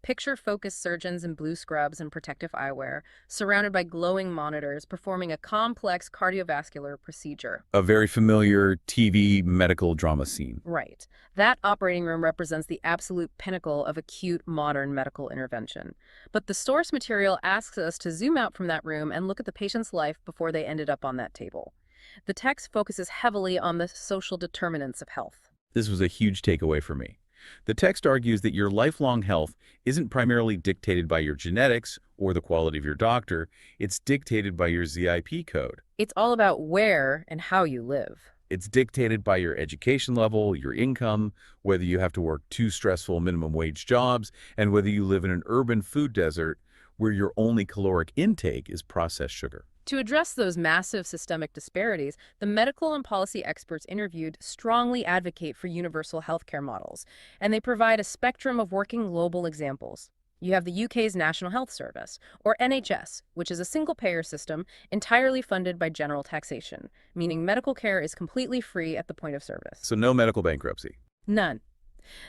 Picture focused surgeons in blue scrubs and protective eyewear, surrounded by glowing monitors, performing a complex cardiovascular procedure. A very familiar TV medical drama scene. Right. That operating room represents the absolute pinnacle of acute modern medical intervention. But the source material asks us to zoom out from that room and look at the patient's life before they ended up on that table. The text focuses heavily on the social determinants of health. This was a huge takeaway for me. The text argues that your lifelong health isn't primarily dictated by your genetics or the quality of your doctor, it's dictated by your ZIP code. It's all about where and how you live. It's dictated by your education level, your income, whether you have to work two stressful minimum wage jobs, and whether you live in an urban food desert where your only caloric intake is processed sugar. To address those massive systemic disparities, the medical and policy experts interviewed strongly advocate for universal healthcare models, and they provide a spectrum of working global examples. You have the UK's National Health Service, or NHS, which is a single-payer system entirely funded by general taxation, meaning medical care is completely free at the point of service. So no medical bankruptcy. None.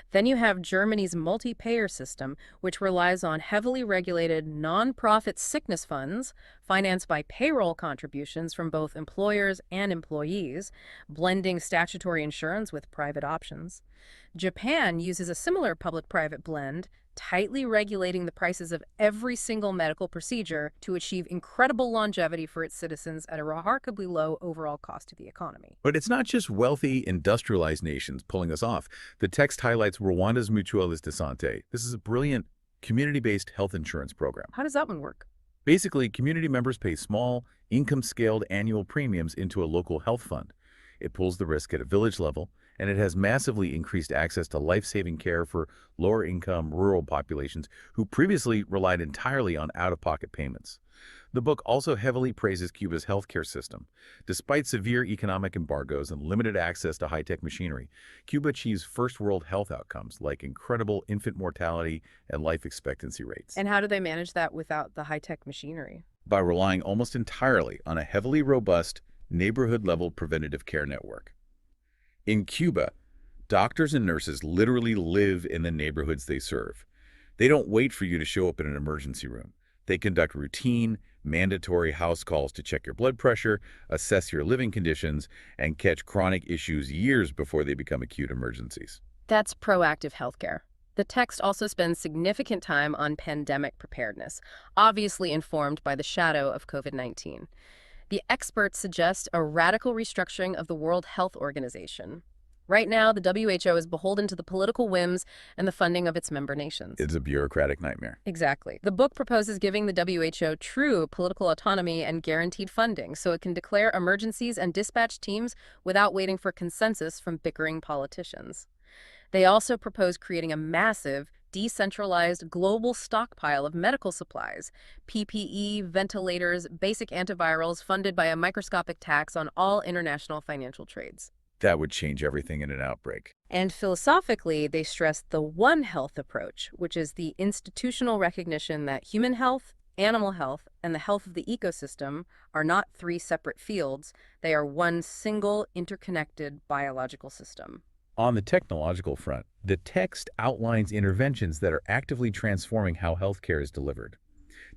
Then you have Germany's multi-payer system, which relies on heavily regulated non-profit sickness funds financed by payroll contributions from both employers and employees, blending statutory insurance with private options. Japan uses a similar public-private blend, tightly regulating the prices of every single medical procedure to achieve incredible longevity for its citizens at a remarkably low overall cost to the economy. But it's not just wealthy, industrialized nations pulling us off. The text highlights Rwanda's Mutuelles de Santé. This is a brilliant community-based health insurance program. How does that one work? Basically, community members pay small, income-scaled annual premiums into a local health fund. It pulls the risk at a village level, and it has massively increased access to life-saving care for lower-income rural populations who previously relied entirely on out-of-pocket payments. The book also heavily praises Cuba's healthcare system. Despite severe economic embargoes and limited access to high-tech machinery, Cuba achieves first-world health outcomes like incredible infant mortality and life expectancy rates. And how do they manage that without the high-tech machinery? By relying almost entirely on a heavily robust, neighborhood-level preventative care network. In Cuba, doctors and nurses literally live in the neighborhoods they serve. They don't wait for you to show up in an emergency room. They conduct routine, mandatory house calls to check your blood pressure, assess your living conditions, and catch chronic issues years before they become acute emergencies. That's proactive healthcare. The text also spends significant time on pandemic preparedness, obviously informed by the shadow of COVID-19. The experts suggest a radical restructuring of the World Health Organization. Right now, the WHO is beholden to the political whims and the funding of its member nations. It's a bureaucratic nightmare. Exactly. The book proposes giving the WHO true political autonomy and guaranteed funding so it can declare emergencies and dispatch teams without waiting for consensus from bickering politicians. They also propose creating a massive, decentralized global stockpile of medical supplies, PPE, ventilators, basic antivirals funded by a microscopic tax on all international financial trades. That would change everything in an outbreak. And philosophically, they stress the One Health approach, which is the institutional recognition that human health, animal health, and the health of the ecosystem are not three separate fields. They are one single, interconnected biological system. On the technological front, the text outlines interventions that are actively transforming how healthcare is delivered.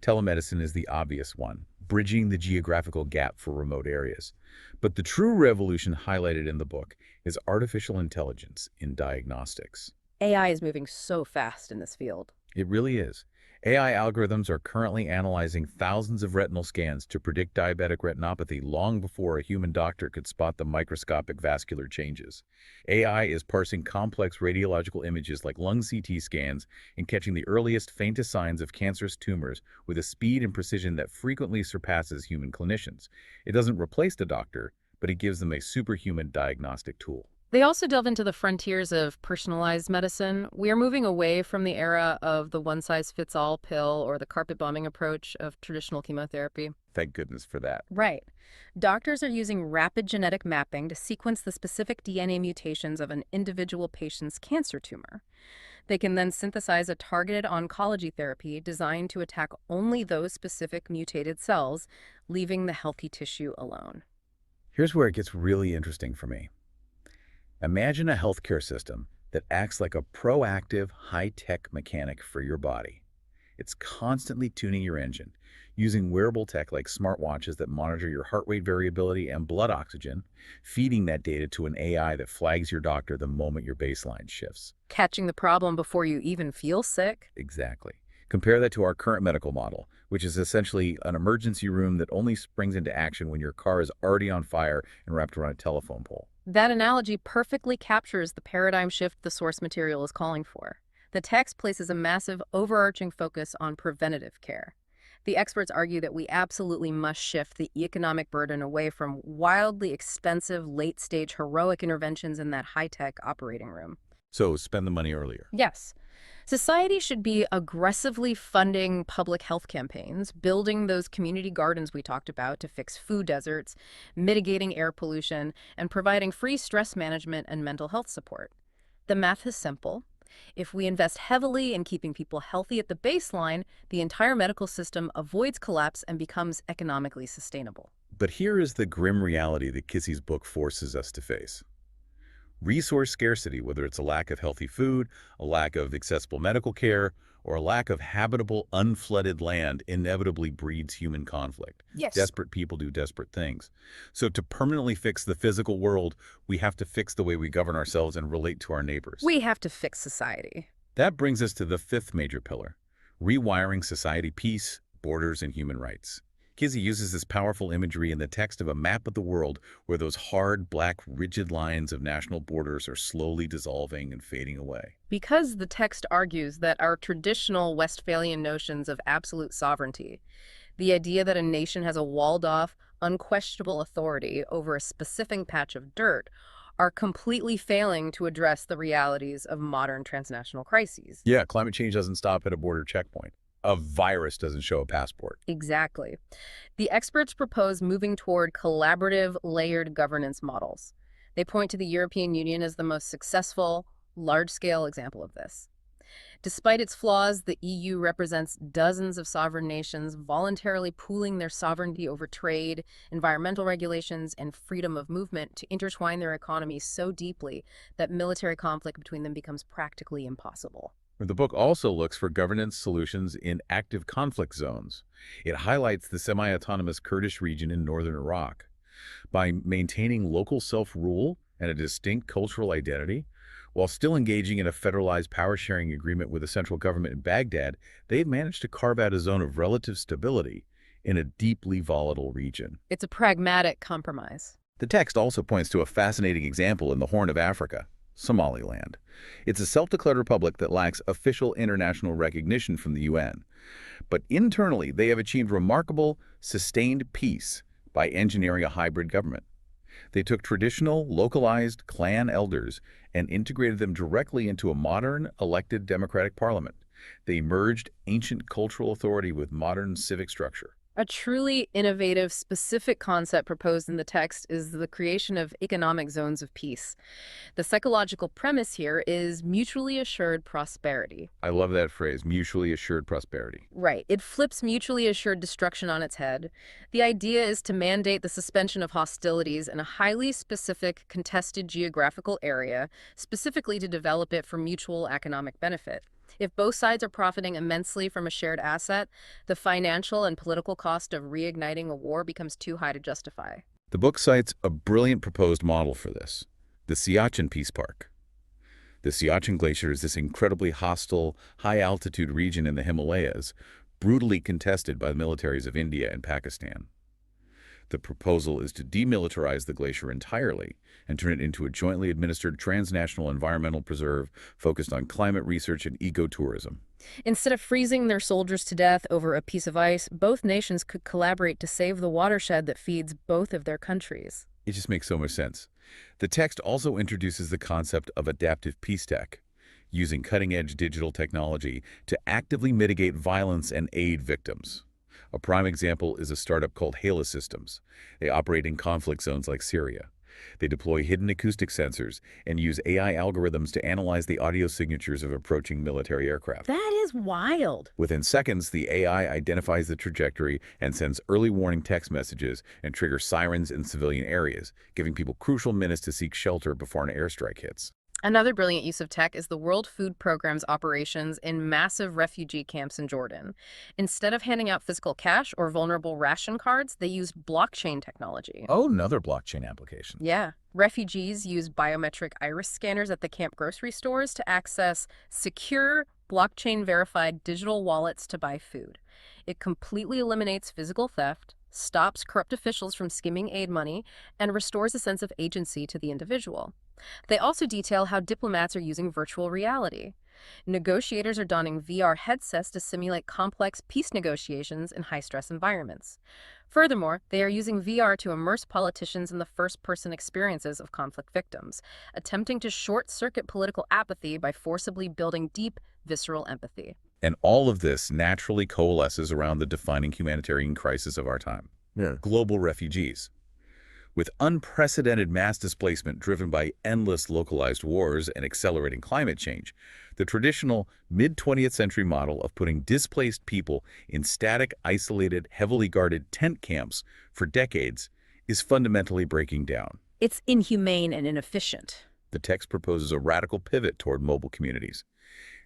Telemedicine is the obvious one, bridging the geographical gap for remote areas. But the true revolution highlighted in the book is artificial intelligence in diagnostics. AI is moving so fast in this field. It really is. AI algorithms are currently analyzing thousands of retinal scans to predict diabetic retinopathy long before a human doctor could spot the microscopic vascular changes. AI is parsing complex radiological images like lung CT scans and catching the earliest, faintest signs of cancerous tumors with a speed and precision that frequently surpasses human clinicians. It doesn't replace the doctor, but it gives them a superhuman diagnostic tool. They also delve into the frontiers of personalized medicine. We are moving away from the era of the one-size-fits-all pill or the carpet bombing approach of traditional chemotherapy. Thank goodness for that. Right. Doctors are using rapid genetic mapping to sequence the specific DNA mutations of an individual patient's cancer tumor. They can then synthesize a targeted oncology therapy designed to attack only those specific mutated cells, leaving the healthy tissue alone. Here's where it gets really interesting for me. Imagine a healthcare system that acts like a proactive, high-tech mechanic for your body. It's constantly tuning your engine, using wearable tech like smartwatches that monitor your heart rate variability and blood oxygen, feeding that data to an AI that flags your doctor the moment your baseline shifts. Catching the problem before you even feel sick. Exactly. Compare that to our current medical model, which is essentially an emergency room that only springs into action when your car is already on fire and wrapped around a telephone pole. That analogy perfectly captures the paradigm shift the source material is calling for. The text places a massive, overarching focus on preventative care. The experts argue that we absolutely must shift the economic burden away from wildly expensive, late-stage heroic interventions in that high-tech operating room. So spend the money earlier. Yes. Society should be aggressively funding public health campaigns, building those community gardens we talked about to fix food deserts, mitigating air pollution, and providing free stress management and mental health support. The math is simple. If we invest heavily in keeping people healthy at the baseline, the entire medical system avoids collapse and becomes economically sustainable. But here is the grim reality that Kizzi's book forces us to face. Resource scarcity, whether it's a lack of healthy food, a lack of accessible medical care, or a lack of habitable, unflooded land, inevitably breeds human conflict. Yes. Desperate people do desperate things. So to permanently fix the physical world, we have to fix the way we govern ourselves and relate to our neighbors. We have to fix society. That brings us to the fifth major pillar, rewiring society peace, borders, and human rights. Kizzi uses this powerful imagery in the text of a map of the world where those hard, black, rigid lines of national borders are slowly dissolving and fading away. Because the text argues that our traditional Westphalian notions of absolute sovereignty, the idea that a nation has a walled-off, unquestionable authority over a specific patch of dirt, are completely failing to address the realities of modern transnational crises. Yeah, climate change doesn't stop at a border checkpoint. A virus doesn't show a passport. Exactly. The experts propose moving toward collaborative, layered governance models. They point to the European Union as the most successful, large-scale example of this. Despite its flaws, the EU represents dozens of sovereign nations voluntarily pooling their sovereignty over trade, environmental regulations, and freedom of movement to intertwine their economies so deeply that military conflict between them becomes practically impossible. The book also looks for governance solutions in active conflict zones. It highlights the semi-autonomous Kurdish region in northern Iraq. By maintaining local self-rule and a distinct cultural identity, while still engaging in a federalized power-sharing agreement with the central government in Baghdad, they've managed to carve out a zone of relative stability in a deeply volatile region. It's a pragmatic compromise. The text also points to a fascinating example in the Horn of Africa, Somaliland. It's a self-declared republic that lacks official international recognition from the UN. But internally, they have achieved remarkable, sustained peace by engineering a hybrid government. They took traditional, localized clan elders and integrated them directly into a modern, elected democratic parliament. They merged ancient cultural authority with modern civic structure. A truly innovative, specific concept proposed in the text is the creation of economic zones of peace. The psychological premise here is mutually assured prosperity. I love that phrase, mutually assured prosperity. Right. It flips mutually assured destruction on its head. The idea is to mandate the suspension of hostilities in a highly specific, contested geographical area, specifically to develop it for mutual economic benefit. If both sides are profiting immensely from a shared asset, the financial and political cost of reigniting a war becomes too high to justify. The book cites a brilliant proposed model for this, the Siachen Peace Park. The Siachen Glacier is this incredibly hostile, high-altitude region in the Himalayas, brutally contested by the militaries of India and Pakistan. The proposal is to demilitarize the glacier entirely and turn it into a jointly administered transnational environmental preserve focused on climate research and ecotourism. Instead of freezing their soldiers to death over a piece of ice, both nations could collaborate to save the watershed that feeds both of their countries. It just makes so much sense. The text also introduces the concept of adaptive peace tech, using cutting-edge digital technology to actively mitigate violence and aid victims. A prime example is a startup called Hala Systems. They operate in conflict zones like Syria. They deploy hidden acoustic sensors and use AI algorithms to analyze the audio signatures of approaching military aircraft. That is wild. Within seconds, the AI identifies the trajectory and sends early warning text messages and triggers sirens in civilian areas, giving people crucial minutes to seek shelter before an airstrike hits. Another brilliant use of tech is the World Food Programme's operations in massive refugee camps in Jordan. Instead of handing out physical cash or vulnerable ration cards, they used blockchain technology. Oh, another blockchain application. Yeah. Refugees use biometric iris scanners at the camp grocery stores to access secure, blockchain-verified digital wallets to buy food. It completely eliminates physical theft, stops corrupt officials from skimming aid money, and restores a sense of agency to the individual. They also detail how diplomats are using virtual reality. Negotiators are donning VR headsets to simulate complex peace negotiations in high-stress environments. Furthermore, they are using VR to immerse politicians in the first-person experiences of conflict victims, attempting to short-circuit political apathy by forcibly building deep, visceral empathy. And all of this naturally coalesces around the defining humanitarian crisis of our time. Yeah. Global refugees. With unprecedented mass displacement driven by endless localized wars and accelerating climate change, the traditional mid-20th century model of putting displaced people in static, isolated, heavily guarded tent camps for decades is fundamentally breaking down. It's inhumane and inefficient. The text proposes a radical pivot toward mobile communities.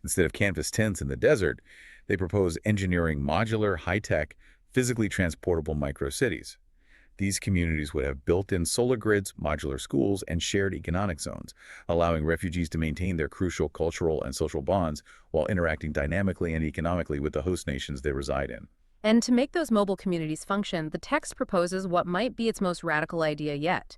Instead of canvas tents in the desert, they propose engineering modular, high-tech, physically transportable micro-cities. These communities would have built-in solar grids, modular schools, and shared economic zones, allowing refugees to maintain their crucial cultural and social bonds while interacting dynamically and economically with the host nations they reside in. And to make those mobile communities function, the text proposes what might be its most radical idea yet: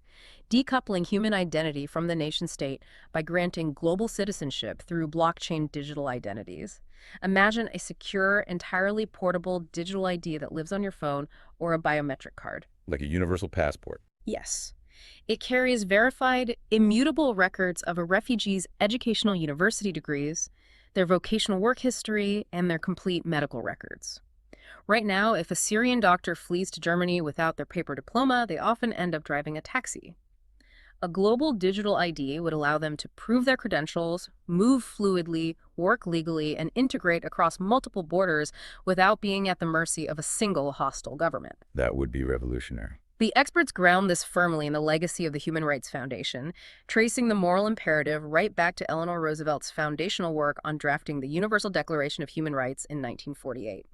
decoupling human identity from the nation-state by granting global citizenship through blockchain digital identities. Imagine a secure, entirely portable digital ID that lives on your phone or a biometric card. Like a universal passport. Yes. It carries verified, immutable records of a refugee's educational university degrees, their vocational work history, and their complete medical records. Right now, if a Syrian doctor flees to Germany without their paper diploma, they often end up driving a taxi. A global digital ID would allow them to prove their credentials, move fluidly, work legally, and integrate across multiple borders without being at the mercy of a single hostile government. That would be revolutionary. The experts ground this firmly in the legacy of the Human Rights Foundation, tracing the moral imperative right back to Eleanor Roosevelt's foundational work on drafting the Universal Declaration of Human Rights in 1948.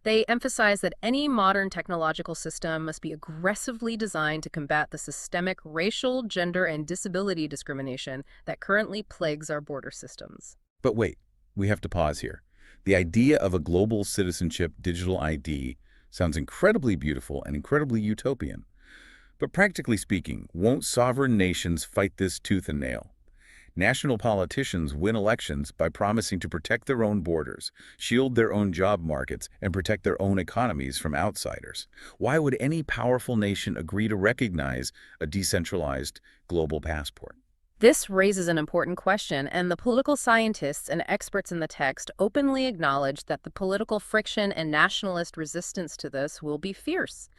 They emphasize that any modern technological system must be aggressively designed to combat the systemic racial, gender, and disability discrimination that currently plagues our border systems. But wait, we have to pause here. The idea of a global citizenship digital ID sounds incredibly beautiful and incredibly utopian. But practically speaking, won't sovereign nations fight this tooth and nail? National politicians win elections by promising to protect their own borders, shield their own job markets, and protect their own economies from outsiders. Why would any powerful nation agree to recognize a decentralized global passport? This raises an important question, and the political scientists and experts in the text openly acknowledge that the political friction and nationalist resistance to this will be fierce.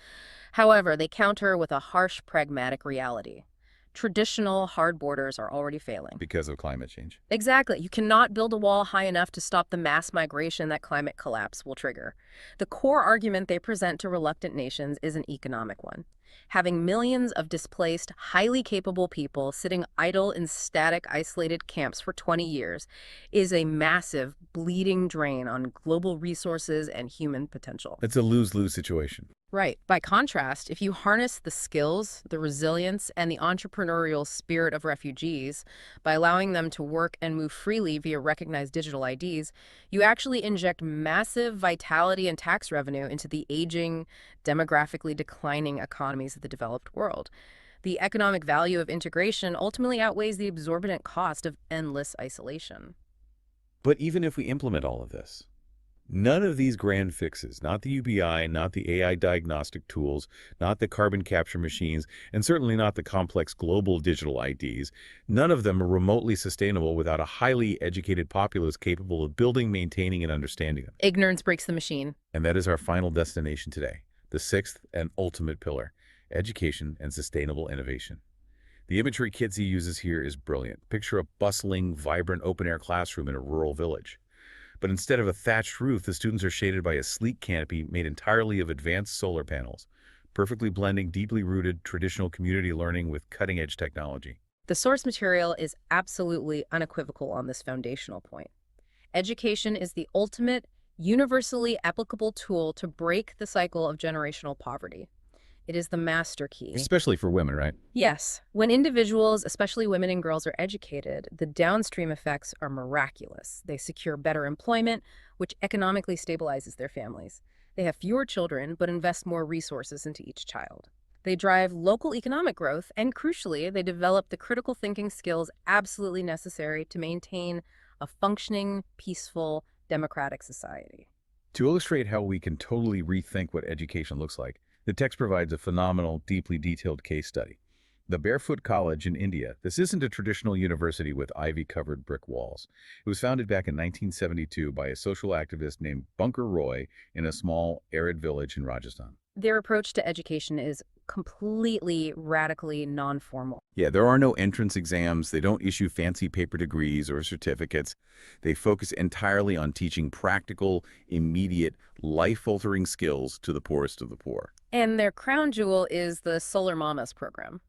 However, they counter with a harsh, pragmatic reality. Traditional hard borders are already failing. Because of climate change. Exactly. You cannot build a wall high enough to stop the mass migration that climate collapse will trigger. The core argument they present to reluctant nations is an economic one. Having millions of displaced, highly capable people sitting idle in static, isolated camps for 20 years is a massive, bleeding drain on global resources and human potential. It's a lose-lose situation. Right. By contrast, if you harness the skills, the resilience, and the entrepreneurial spirit of refugees by allowing them to work and move freely via recognized digital IDs, you actually inject massive vitality and tax revenue into the aging, demographically declining economies of the developed world. The economic value of integration ultimately outweighs the exorbitant cost of endless isolation. But even if we implement all of this, none of these grand fixes, not the UBI, not the AI diagnostic tools, not the carbon capture machines, and certainly not the complex global digital IDs, none of them are remotely sustainable without a highly educated populace capable of building, maintaining, and understanding them. Ignorance breaks the machine. And that is our final destination today, the sixth and ultimate pillar, education and sustainable innovation. The imagery Kizzi uses here is brilliant. Picture a bustling, vibrant open-air classroom in a rural village. But instead of a thatched roof, the students are shaded by a sleek canopy made entirely of advanced solar panels, perfectly blending deeply rooted traditional community learning with cutting-edge technology. The source material is absolutely unequivocal on this foundational point. Education is the ultimate, universally applicable tool to break the cycle of generational poverty. It is the master key. Especially for women, right? Yes, when individuals, especially women and girls, are educated, the downstream effects are miraculous. They secure better employment, which economically stabilizes their families. They have fewer children, but invest more resources into each child. They drive local economic growth, and crucially, they develop the critical thinking skills absolutely necessary to maintain a functioning, peaceful, democratic society. To illustrate how we can totally rethink what education looks like, the text provides a phenomenal, deeply detailed case study. The Barefoot College in India. This isn't a traditional university with ivy-covered brick walls. It was founded back in 1972 by a social activist named Bunker Roy in a small, arid village in Rajasthan. Their approach to education is completely, radically non-formal. Yeah, there are no entrance exams. They don't issue fancy paper degrees or certificates. They focus entirely on teaching practical, immediate, life-altering skills to the poorest of the poor. And their crown jewel is the Solar Mamas program.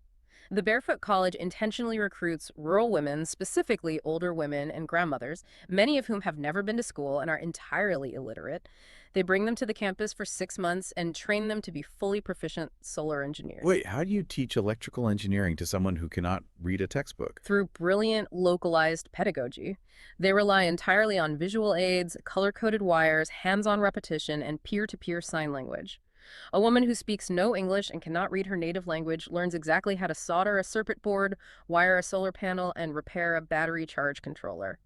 The Barefoot College intentionally recruits rural women, specifically older women and grandmothers, many of whom have never been to school and are entirely illiterate. They bring them to the campus for 6 months and train them to be fully proficient solar engineers. Wait, how do you teach electrical engineering to someone who cannot read a textbook? Through brilliant, localized pedagogy, they rely entirely on visual aids, color-coded wires, hands-on repetition, and peer-to-peer sign language. A woman who speaks no English and cannot read her native language learns exactly how to solder a circuit board, wire a solar panel, and repair a battery charge controller.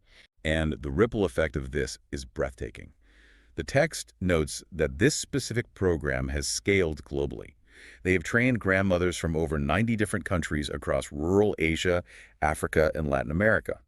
And the ripple effect of this is breathtaking. The text notes that this specific program has scaled globally. They have trained grandmothers from over 90 different countries across rural Asia, Africa, and Latin America.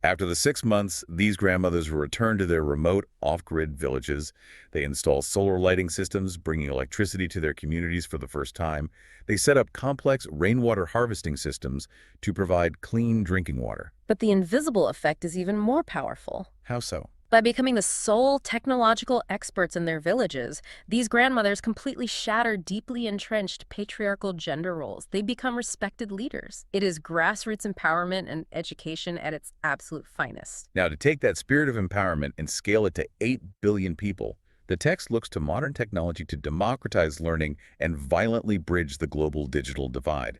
After the 6 months, these grandmothers were returned to their remote, off-grid villages. They install solar lighting systems, bringing electricity to their communities for the first time. They set up complex rainwater harvesting systems to provide clean drinking water. But the invisible effect is even more powerful. How so? By becoming the sole technological experts in their villages, these grandmothers completely shatter deeply entrenched patriarchal gender roles. They become respected leaders. It is grassroots empowerment and education at its absolute finest. Now, to take that spirit of empowerment and scale it to 8 billion people, the text looks to modern technology to democratize learning and violently bridge the global digital divide.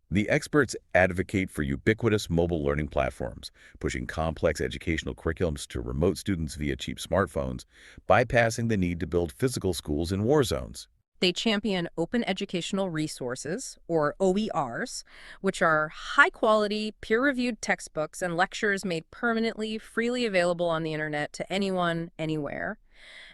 The experts advocate for ubiquitous mobile learning platforms, pushing complex educational curriculums to remote students via cheap smartphones, bypassing the need to build physical schools in war zones. They champion open educational resources, or OERs, which are high-quality, peer-reviewed textbooks and lectures made permanently, freely available on the internet to anyone, anywhere.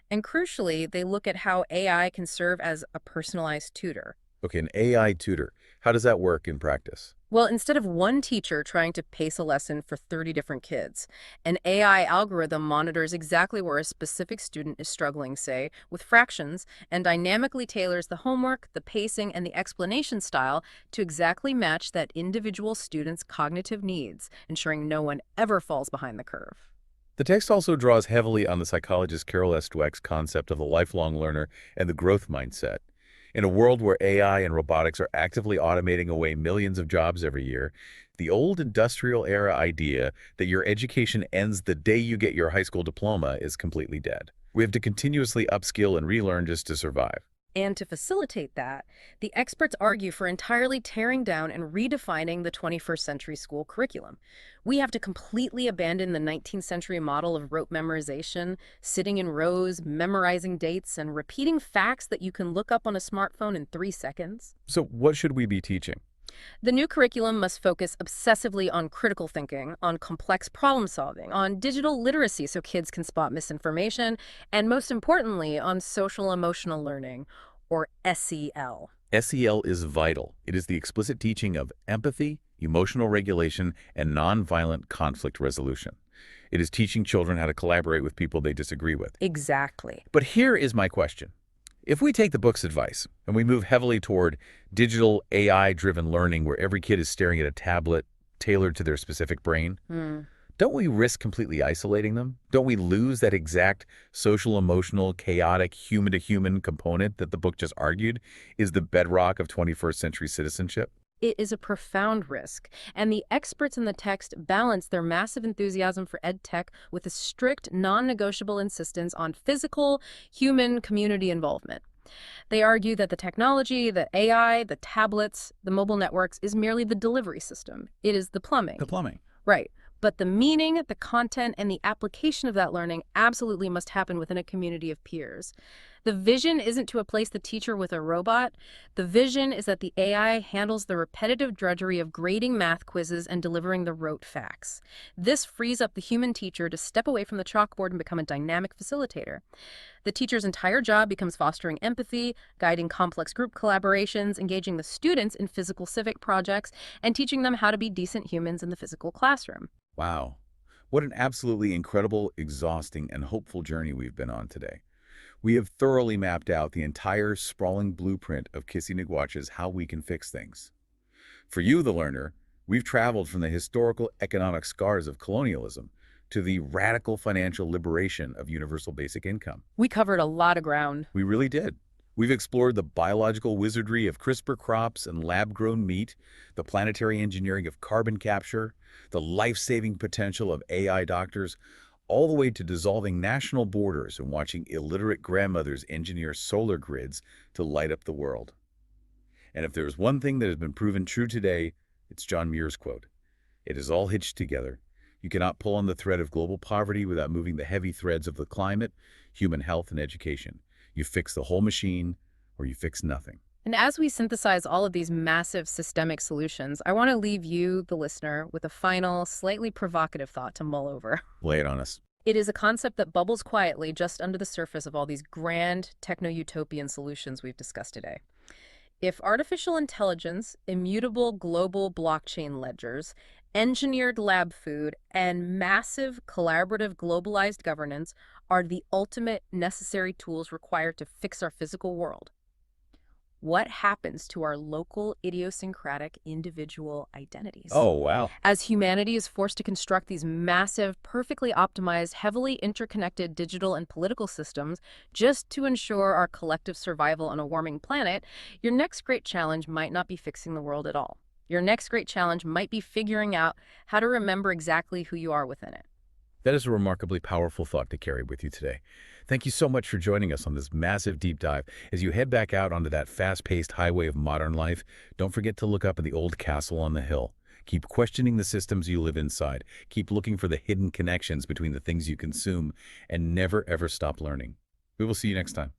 And crucially, they look at how AI can serve as a personalized tutor. Okay, an AI tutor. How does that work in practice? Well, instead of one teacher trying to pace a lesson for 30 different kids, an AI algorithm monitors exactly where a specific student is struggling, say, with fractions, and dynamically tailors the homework, the pacing, and the explanation style to exactly match that individual student's cognitive needs, ensuring no one ever falls behind the curve. The text also draws heavily on the psychologist Carol S. Dweck's concept of the lifelong learner and the growth mindset. In a world where AI and robotics are actively automating away millions of jobs every year, the old industrial era idea that your education ends the day you get your high school diploma is completely dead. We have to continuously upskill and relearn just to survive. And to facilitate that, the experts argue for entirely tearing down and redefining the 21st century school curriculum. We have to completely abandon the 19th century model of rote memorization, sitting in rows, memorizing dates, and repeating facts that you can look up on a smartphone in 3 seconds. So what should we be teaching? The new curriculum must focus obsessively on critical thinking, on complex problem solving, on digital literacy so kids can spot misinformation, and most importantly, on social emotional learning, or SEL. SEL is vital. It is the explicit teaching of empathy, emotional regulation, and nonviolent conflict resolution. It is teaching children how to collaborate with people they disagree with. Exactly. But here is my question. If we take the book's advice and we move heavily toward digital AI-driven learning where every kid is staring at a tablet tailored to their specific brain, Hmm. don't we risk completely isolating them? Don't we lose that exact social, emotional, chaotic, human-to-human component that the book just argued is the bedrock of 21st century citizenship? It is a profound risk, and the experts in the text balance their massive enthusiasm for ed tech with a strict, non-negotiable insistence on physical, human community involvement. They argue that the technology, the AI, the tablets, the mobile networks is merely the delivery system. It is the The plumbing. plumbing. Right. But the meaning, the content, and the application of that learning absolutely must happen within a community of peers. The vision isn't to replace the teacher with a robot. The vision is that the AI handles the repetitive drudgery of grading math quizzes and delivering the rote facts. This frees up the human teacher to step away from the chalkboard and become a dynamic facilitator. The teacher's entire job becomes fostering empathy, guiding complex group collaborations, engaging the students in physical civic projects, and teaching them how to be decent humans in the physical classroom. Wow. What an absolutely incredible, exhausting, and hopeful journey we've been on today. We have thoroughly mapped out the entire sprawling blueprint of Kizzi Nkwocha's How We Can Fix Things. For you, the learner, we've traveled from the historical economic scars of colonialism to the radical financial liberation of universal basic income. We covered a lot of ground. We really did. We've explored the biological wizardry of CRISPR crops and lab-grown meat, the planetary engineering of carbon capture, the life-saving potential of AI doctors, all the way to dissolving national borders and watching illiterate grandmothers engineer solar grids to light up the world. And if there's one thing that has been proven true today, it's John Muir's quote. It is all hitched together. You cannot pull on the thread of global poverty without moving the heavy threads of the climate, human health, and education. You fix the whole machine, or you fix nothing. And as we synthesize all of these massive systemic solutions, I want to leave you, the listener, with a final, slightly provocative thought to mull over. Lay it on us. It is a concept that bubbles quietly just under the surface of all these grand techno-utopian solutions we've discussed today. If artificial intelligence, immutable global blockchain ledgers, engineered lab food, and massive collaborative globalized governance are the ultimate necessary tools required to fix our physical world, what happens to our local, idiosyncratic, individual identities? Oh, wow. As humanity is forced to construct these massive, perfectly optimized, heavily interconnected digital and political systems just to ensure our collective survival on a warming planet, your next great challenge might not be fixing the world at all. Your next great challenge might be figuring out how to remember exactly who you are within it. That is a remarkably powerful thought to carry with you today. Thank you so much for joining us on this massive deep dive. As you head back out onto that fast-paced highway of modern life, don't forget to look up at the old castle on the hill. Keep questioning the systems you live inside. Keep looking for the hidden connections between the things you consume, and never ever stop learning. We will see you next time.